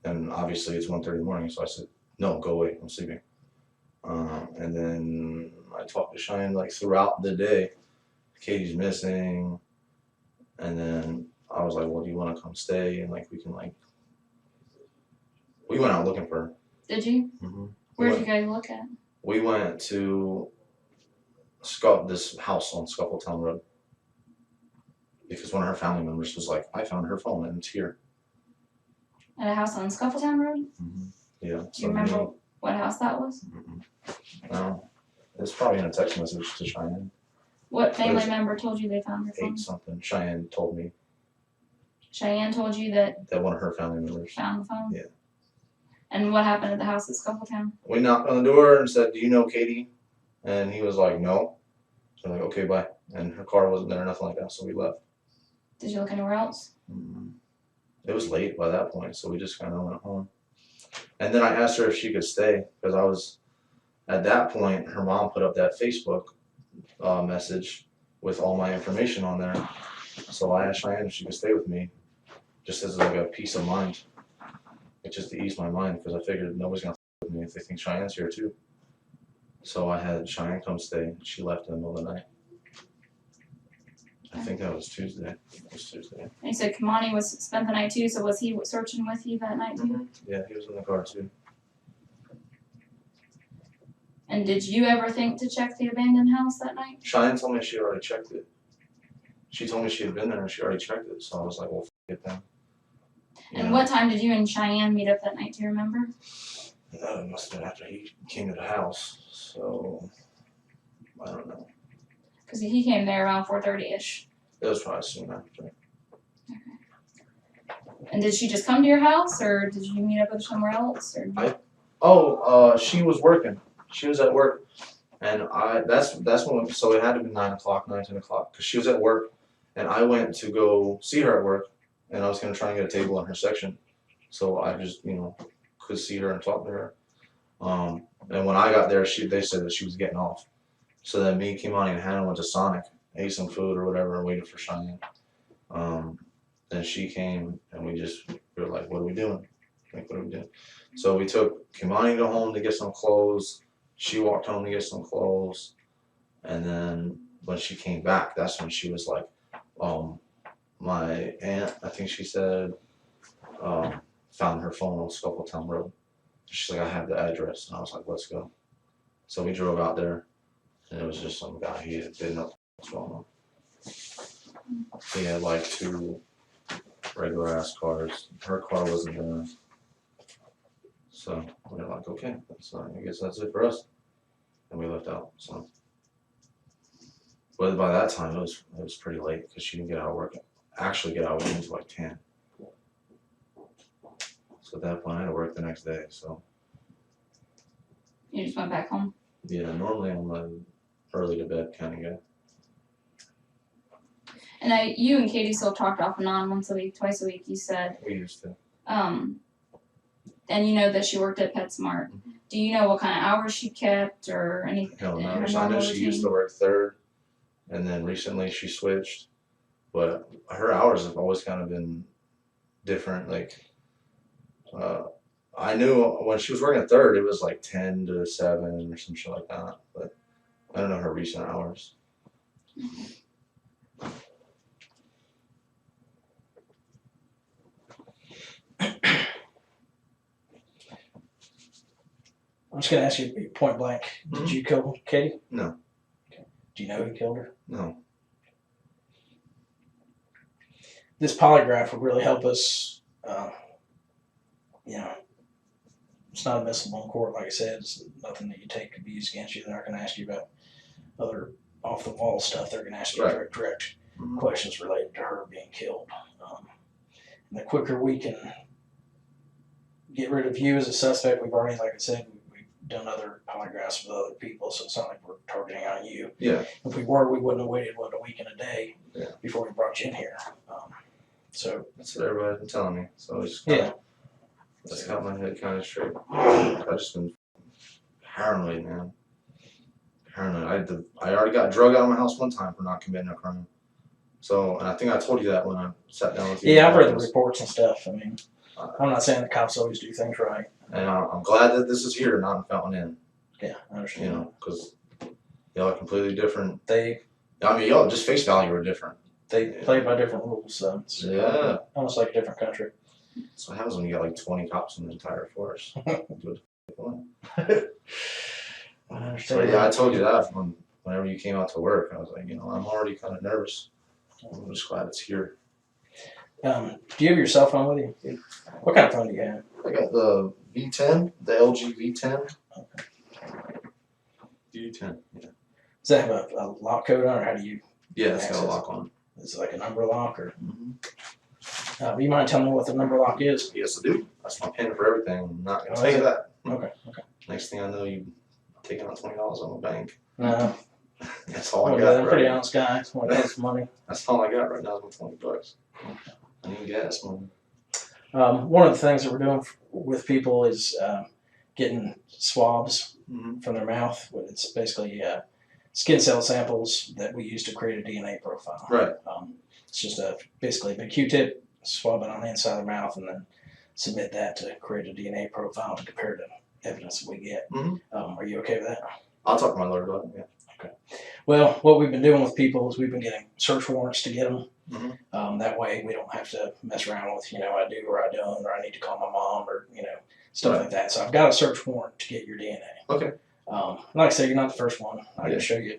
And obviously it's 1:30 in the morning, so I said, "No, go away, I'm sleeping." And then I talked to Cheyenne like throughout the day. Katie's missing, and then I was like, "Well, do you want to come stay?" And like we can like, we went out looking for her. Did you? Mm-hmm. Where'd you guys look at? We went to this house on Scuffletown Road because one of her family members was like, "I found her phone and it's here." At a house on Scuffletown Road? Mm-hmm. Yeah. Do you remember what house that was? No, it's probably in a text message to Cheyenne. What family is it? member told you they found her phone? 8 something. Cheyenne told me Cheyenne told you that that one of her family members. found the phone? Yeah. And what happened at the house at Scuffletown? We knocked on the door and said, "Do you know Katie?" And he was like, "No." So we're like, "Okay, bye." And her car wasn't there, nothing like that, so we left. Did you look anywhere else? It was late by that point, so we just kind of went home. And then I asked her if she could stay because I was, at that point, her mom put up that Facebook message with all my information on there. So I asked Cheyenne if she could stay with me, just as like a peace of mind. It's just to ease my mind because I figured nobody's gonna f with me if they think Cheyenne's here too. So I had Cheyenne come stay. She left in the middle of the night. I think that was Tuesday. It was Tuesday. And you said Kamani was spent the night too, so was he searching with you that night too? Yeah, he was in the car too. And did you ever think to check the abandoned house that night? Cheyenne told me she already checked it. She told me she had been there and she already checked it. So I was like, "Well, f it then." And what time did you and Cheyenne meet up that night? Do you remember? It must have been after he came to the house. So I don't know. Because he came there around 4:30ish. It was probably soon after. And did she just come to your house, or did you meet up with her somewhere else? Or She was working. She was at work, and that's when. So it had to be 9 o'clock, 10 o'clock, because she was at work, and I went to go see her at work, and I was gonna try and get a table in her section, so I just could see her and talk to her. And when I got there, they said that she was getting off. So then me, Kimani, and Hannah went to Sonic, ate some food or whatever, and waited for Cheyenne. Then she came, and we were like, "What are we doing? Like, what are we doing?" So we took Kimani to home to get some clothes. She walked home to get some clothes, and then when she came back, that's when she was like, "My aunt," I think she said, found her phone on Scuffletown Road. She's like, "I have the address," and I was like, "Let's go." So we drove out there, and it was just some guy. He didn't know what's going on. He had like 2 regular ass cars. Her car wasn't there. So we were like, "Okay, I guess that's it for us," and we left out. So, but by that time it was pretty late because she didn't get out of work. Actually, get out of work until like 10. So at that point, I had to work the next day. So You just went back home. Yeah, normally I'm an early to bed kind of guy. And you and Katie still talked off and on once a week, twice a week. You said. We used to. And you know that she worked at PetSmart. Mhm. Do you know what kind of hours she kept or anything? Hell no. her So I know normal she used to routine? work third, and then recently she switched. But her hours have always kind of been different. Like, I knew when she was working third, it was like 10 to 7 or some shit like that. But I don't know her recent hours. I'm just gonna ask you point blank. Did you kill Katie? No. Okay. Do you know who killed her? No. This polygraph would really help us. You know, it's not admissible in court. Like I said, it's nothing that you take could be used against you. They're not going to ask you about other off the wall stuff. They're going to ask you Right. direct Mhm. questions related to her being killed. And the quicker we can get rid of you as a suspect, we've already, like I said, we've done other polygraphs with other people, so it's not like we're targeting on you. Yeah. If we were, we wouldn't have waited, a week and a day Yeah. before we brought you in here. So, That's what everybody's been telling me. So it's just yeah. That's got my head kind of straight. I've just been paranoid, man. Paranoid. I already got drug out of my house one time for not committing a crime. So, and I think I told you that when I sat down with you. Yeah, I've read the reports and stuff. I mean, I'm not saying the cops always do things right. And I'm glad that this is here, not in Fountain Inn. Yeah, I understand. You know, because y'all are completely different. They Y'all just face value are different. play by different rules, so it's Yeah. almost like a different country. So what happens when you got like 20 cops in the entire force? I So understand. yeah, I told you that whenever you came out to work. I was like, you know, I'm already kind of nervous. I'm just glad it's here. Do you have your cell phone with you? What kind of phone do you have? I got the V10, the LG V10. Okay. V10, yeah. Does that have a lock code on it, or how do you? Yeah, it's got a access lock on it. Is it like a number lock, or Mm-hmm. do you mind telling me what the number lock is? Yes, I do. That's my pin for everything. I'm not gonna Oh, tell is you it? that. Okay. Next thing I know, you taking out $20 on the bank. No, That's all I I'm got. a pretty Right. honest guy when it comes to money. That's all I got right now is my $20. I need gas money. One of the things that we're doing with people is getting swabs Mm-hmm. from their mouth. It's basically skin cell samples that we use to create a DNA profile. Right. It's just basically a big Q-tip, swab it on the inside of the mouth, and then submit that to create a DNA profile to compare to evidence that we get. Mhm. Are you okay with that? I'll talk to my lawyer about it. Yeah. Well, what we've been doing with people is we've been getting search warrants to get them. Mhm. That way we don't have to mess around with, I do or I don't, or I need to call my mom, or, stuff like that. So I've got a search warrant to get your DNA. Okay. Like I said, you're not the first one. I Yeah. can show you,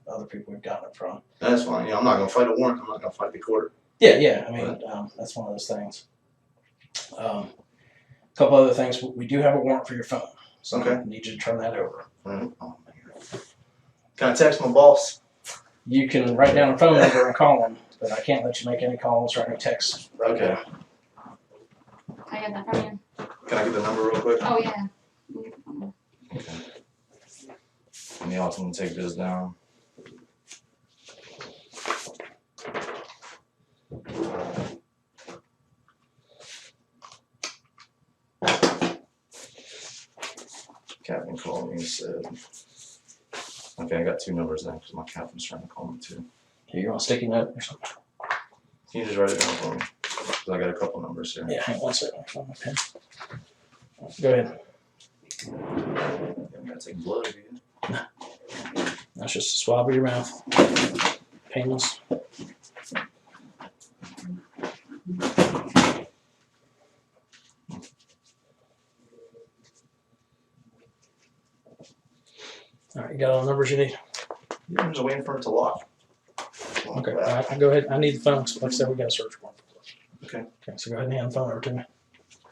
other people we've gotten it from. That's fine. I'm not gonna fight a warrant. I'm not gonna fight the court. Yeah. I mean, that's one of those things. A couple other things. We do have a warrant for your phone. So Okay. I need you to turn that over. Oh, man. Can I text my boss? You can write down a phone number and call them, but I can't let you make any calls or any texts right Okay. now. I got that from you. Can I get the number real quick? Oh yeah. Okay. And y'all can take this down. Captain called me and said, okay, I got 2 numbers now because my captain's trying to call me too. Here, you want a sticky note or something? Can you just write it down for me? Because I got a couple numbers here. Yeah, hang on 1 second. I'll find my pen. Go ahead. I'm gonna take blood again. That's just a swab of your mouth. Painless. All right, you got all the numbers you need? Yeah, I'm just waiting for it to lock. Okay, all right, I'll go ahead. I need the phone. So like I said, we got a search warrant. Okay. Okay, so go ahead and hand the phone over to me.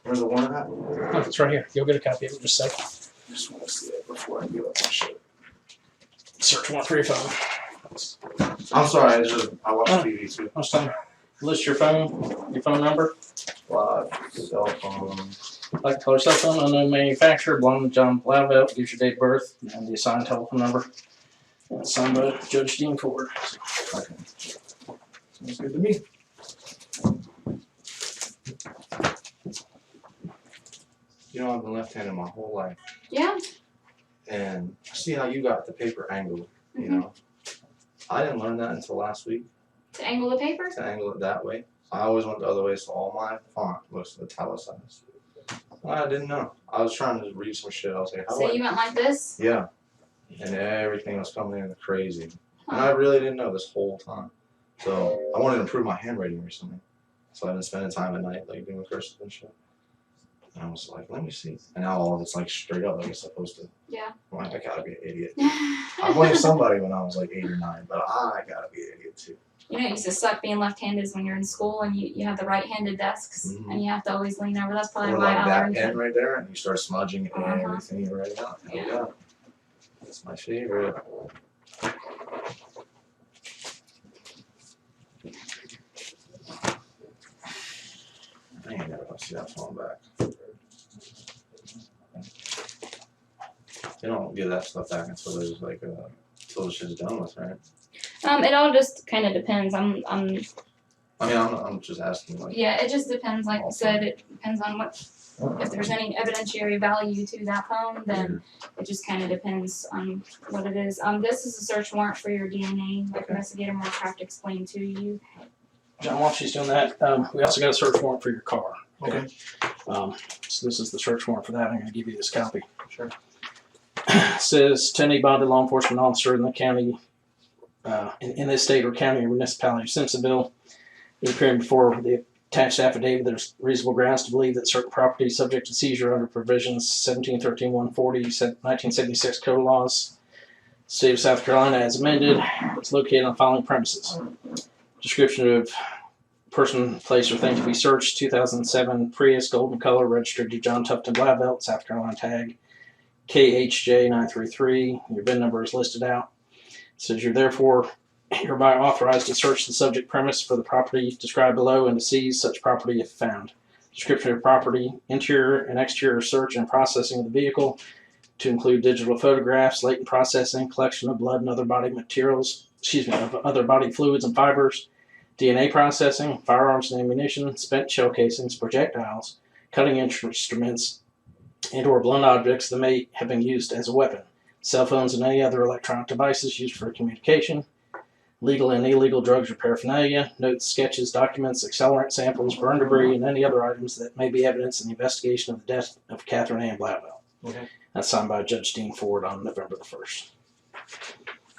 Where's the warrant at? Oh, it's right here. You'll get a copy of it in just a second. I just want to see it before I give up my shit. Search warrant for your phone. I'm sorry, I watch TV too. Last time, list your phone number. Live, cell phone, Like color cell phone, unknown manufacturer, blonde John Blauvelt, gives your date of birth and the assigned telephone number. And it's signed by Judge Dean Ford. Okay. Sounds good to me. You know, I've been left-handed my whole life, Yeah. and I see how you got the paper angled. You know, I didn't learn that until last week To angle the paper? to angle it that way. I always went the other way, so all my font was italicized. I didn't know. I was trying to read some shit. I was like, how do So I? you went like this? Yeah, and everything was coming in crazy, and I really didn't know this whole time. So I wanted to improve my handwriting recently, so I've been spending time at night like doing cursive and shit. And I was like, let me see. And now all of it's like straight up like it's supposed to. Yeah. I'm like, I gotta be an idiot. I blamed somebody when I was like 8 or 9, but I gotta be an idiot too. You know, it used to suck being left-handed is when you're in school and you have the right-handed desks and you have to always lean over. That's probably Or why like I that learned pen to. right there, and you start smudging Uh-huh. everything you write out. Yeah. Yeah. That's my favorite. I ain't never gonna see that phone back. They don't give that stuff back until there's like until the shit's done with, right? It all just kind of depends. I mean, I'm just asking, like, Yeah, it just depends. Like you said, it depends on what. If there's any evidentiary value to that phone, then it just kind of depends on what it is. This is a search warrant for your DNA. Like Okay. investigator will have to explain to you. John, while she's doing that, we also got a search warrant for your car. Okay. So this is the search warrant for that. I'm going to give you this copy. Sure. It says to any bonded law enforcement officer in the county, in this state or county or municipality of Simpsonville, appearing before the attached affidavit, there's reasonable grounds to believe that certain property is subject to seizure under provisions 1713-140, 1976 code of laws, state of South Carolina as amended. It's located on the following premises. Description of person, place, or thing to be searched: 2007 Prius, golden color, registered to John Tufton Blauvelt, South Carolina tag KHJ933. Your VIN number is listed out. It says you're therefore hereby authorized to search the subject premise for the property described below and to seize such property if found. Description of property: interior and exterior search and processing of the vehicle to include digital photographs, latent processing, collection of blood and other body materials, of other body fluids and fibers, DNA processing, firearms and ammunition, spent shell casings, projectiles, cutting instruments, and or blunt objects that may have been used as a weapon, cell phones and any other electronic devices used for communication, legal and illegal drugs or paraphernalia, notes, sketches, documents, accelerant samples, burn debris, and any other items that may be evidence in the investigation of the death of Catherine Ann Blauvelt. Okay. That's signed by Judge Dean Ford on November the 1st.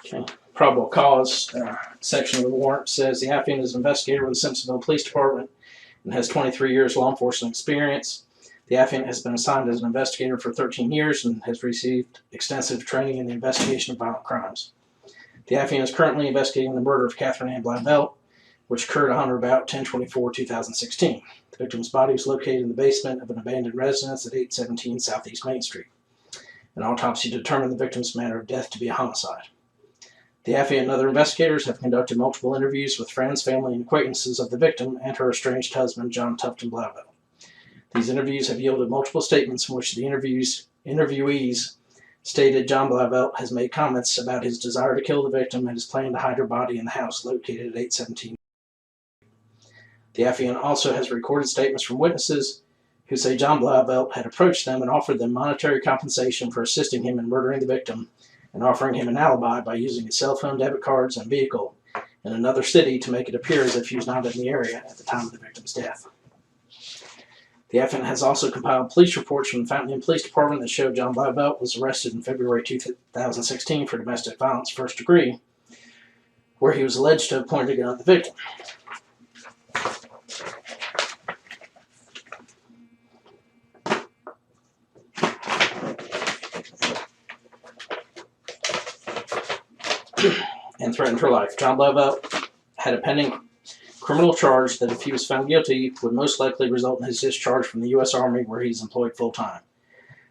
Okay. Probable cause section of the warrant says the affiant is an investigator with the Simpsonville Police Department and has 23 years law enforcement experience. The affiant has been assigned as an investigator for 13 years and has received extensive training in the investigation of violent crimes. The affiant is currently investigating the murder of Catherine Ann Blauvelt, which occurred on or about 10/24/2016. The victim's body was located in the basement of an abandoned residence at 817 Southeast Main Street. An autopsy determined the victim's manner of death to be a homicide. The affiant and other investigators have conducted multiple interviews with friends, family, and acquaintances of the victim and her estranged husband, John Tufton Blauvelt. These interviews have yielded multiple statements in which the interviewees stated John Blauvelt has made comments about his desire to kill the victim and his plan to hide her body in the house located at 817. The affiant also has recorded statements from witnesses who say John Blauvelt had approached them and offered them monetary compensation for assisting him in murdering the victim and offering him an alibi by using his cell phone, debit cards, and vehicle in another city to make it appear as if he was not in the area at the time of the victim's death. The affiant has also compiled police reports from the Fountain Inn Police Department that showed John Blauvelt was arrested in February 2016 for domestic violence first degree, where he was alleged to have pointed a gun at the victim. And threatened her life. John Blauvelt had a pending criminal charge that if he was found guilty would most likely result in his discharge from the U.S. Army, where he is employed full-time.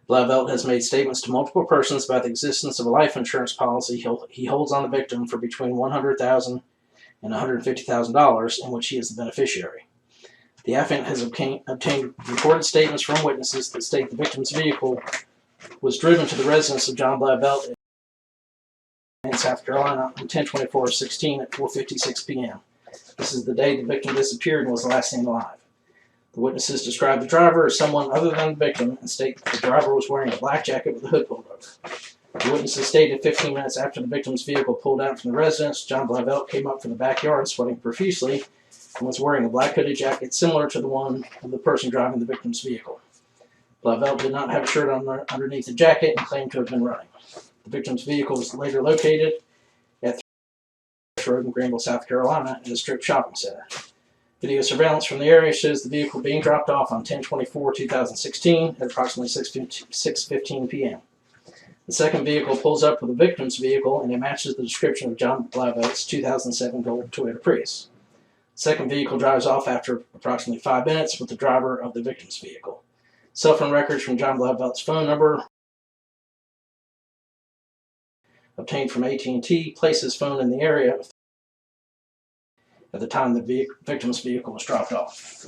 Blauvelt has made statements to multiple persons about the existence of a life insurance policy he holds on the victim for between $100,000 and $150,000, in which he is the beneficiary. The affiant has obtained recorded statements from witnesses that state the victim's vehicle was driven to the residence of John Blauvelt in South Carolina on 10/24/16 at 4:56 p.m. This is the day the victim disappeared and was last seen alive. The witnesses describe the driver as someone other than the victim and state that the driver was wearing a black jacket with a hood pulled over. The witnesses stated 15 minutes after the victim's vehicle pulled out from the residence, John Blauvelt came up from the backyard sweating profusely and was wearing a black hooded jacket similar to the one of the person driving the victim's vehicle. Blauvelt did not have a shirt on underneath the jacket and claimed to have been running. The victim's vehicle was later located at Road in Greenville, South Carolina, at a strip shopping center. Video surveillance from the area shows the vehicle being dropped off on 10/24/2016 at approximately 6:15 p.m. The second vehicle pulls up with the victim's vehicle and it matches the description of John Blauvelt's 2007 gold Toyota Prius. The second vehicle drives off after approximately 5 minutes with the driver of the victim's vehicle. Cell phone records from John Blauvelt's phone number obtained from AT&T place his phone in the area at the time the victim's vehicle was dropped off.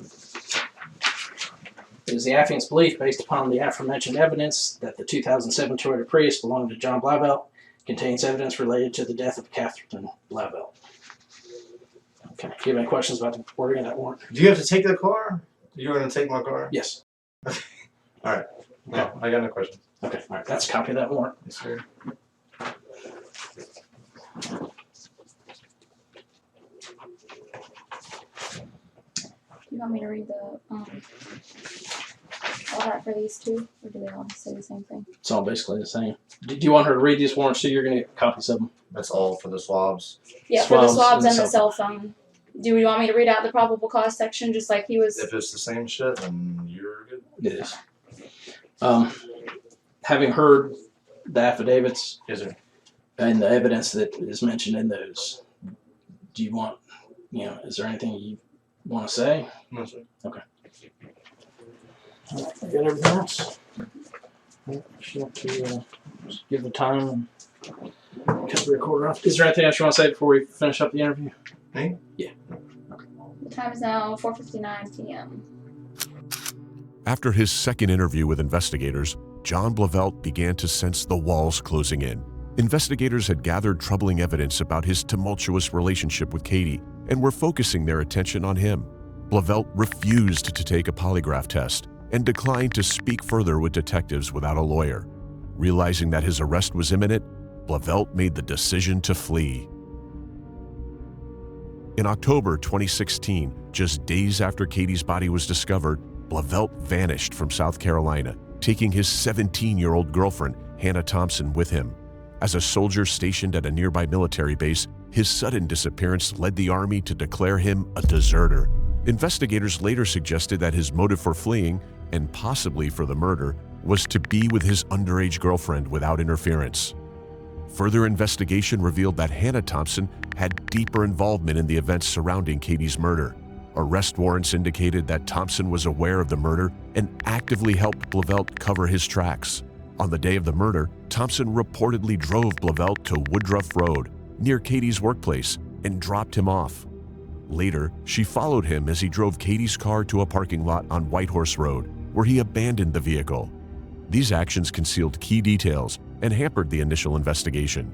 It is the affiant's belief, based upon the aforementioned evidence, that the 2007 Toyota Prius belonging to John Blauvelt contains evidence related to the death of Catherine Boyer-Blauvelt. Okay, do you have any questions about the wording of that warrant? Do you have to take the car? You're going to take my car? Yes. All right. No, I got no questions. Okay, all right, that's a copy of that warrant. Yes, sir. Do you want me to read the all that for these two, or do they all say the same thing? It's all basically the same. Do you want her to read these warrants too? You're going to get copies of them. That's all for the swabs. Yeah, for the Swabs swabs and and the the cell phone. Do you want me to read out the probable cause section just like he was? If it's the same shit, then you're good. It is. Having heard the affidavits Yes, sir. and the evidence that is mentioned in those, do you want, is there anything you want to say? No, sir. Okay. I got everything else. Just have to just give the time and cut the recorder off. Is there anything else you want to say before we finish up the interview? Me? Yeah. The time is now 4:59 p.m. After his second interview with investigators, John Blauvelt began to sense the walls closing in. Investigators had gathered troubling evidence about his tumultuous relationship with Cati and were focusing their attention on him. Blauvelt refused to take a polygraph test and declined to speak further with detectives without a lawyer. Realizing that his arrest was imminent, Blauvelt made the decision to flee. In October 2016, just days after Cati's body was discovered, Blauvelt vanished from South Carolina, taking his 17-year-old girlfriend, Hannah Thompson, with him. As a soldier stationed at a nearby military base, his sudden disappearance led the Army to declare him a deserter. Investigators later suggested that his motive for fleeing, and possibly for the murder, was to be with his underage girlfriend without interference. Further investigation revealed that Hannah Thompson had deeper involvement in the events surrounding Cati's murder. Arrest warrants indicated that Thompson was aware of the murder and actively helped Blauvelt cover his tracks. On the day of the murder, Thompson reportedly drove Blauvelt to Woodruff Road, near Cati's workplace, and dropped him off. Later, she followed him as he drove Cati's car to a parking lot on Whitehorse Road, where he abandoned the vehicle. These actions concealed key details and hampered the initial investigation.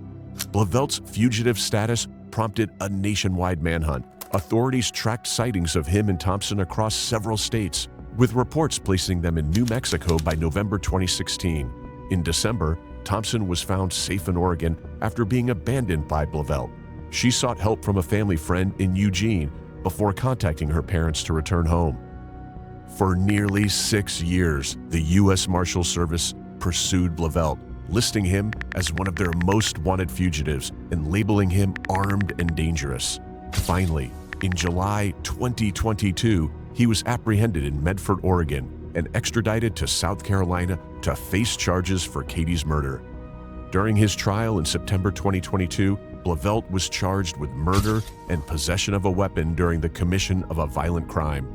Blauvelt's fugitive status prompted a nationwide manhunt. Authorities tracked sightings of him and Thompson across several states, with reports placing them in New Mexico by November 2016. In December, Thompson was found safe in Oregon after being abandoned by Blauvelt. She sought help from a family friend in Eugene before contacting her parents to return home. For nearly 6 years, the U.S. Marshal Service pursued Blauvelt, listing him as one of their most wanted fugitives and labeling him armed and dangerous. Finally, in July 2022, he was apprehended in Medford, Oregon, and extradited to South Carolina to face charges for Cati's murder. During his trial in September 2022, Blauvelt was charged with murder and possession of a weapon during the commission of a violent crime.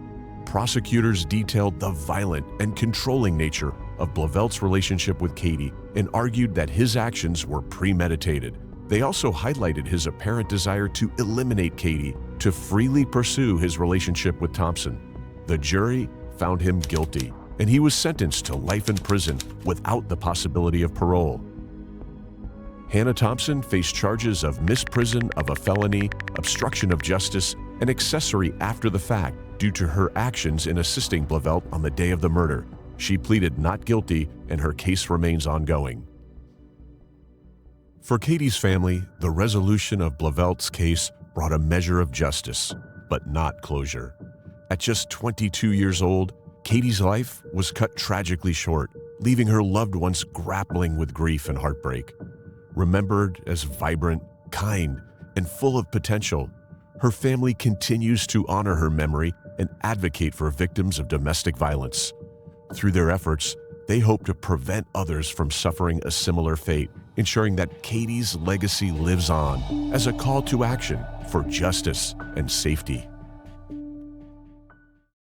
Prosecutors detailed the violent and controlling nature of Blauvelt's relationship with Cati and argued that his actions were premeditated. They also highlighted his apparent desire to eliminate Cati to freely pursue his relationship with Thompson. The jury found him guilty, and he was sentenced to life in prison without the possibility of parole. Hannah Thompson faced charges of misprision of a felony, obstruction of justice, and accessory after the fact due to her actions in assisting Blauvelt on the day of the murder. She pleaded not guilty, and her case remains ongoing. For Cati's family, the resolution of Blauvelt's case brought a measure of justice, but not closure. At just 22 years old, Cati's life was cut tragically short, leaving her loved ones grappling with grief and heartbreak. Remembered as vibrant, kind, and full of potential, her family continues to honor her memory and advocate for victims of domestic violence. Through their efforts, they hope to prevent others from suffering a similar fate, ensuring that Cati's legacy lives on as a call to action for justice and safety.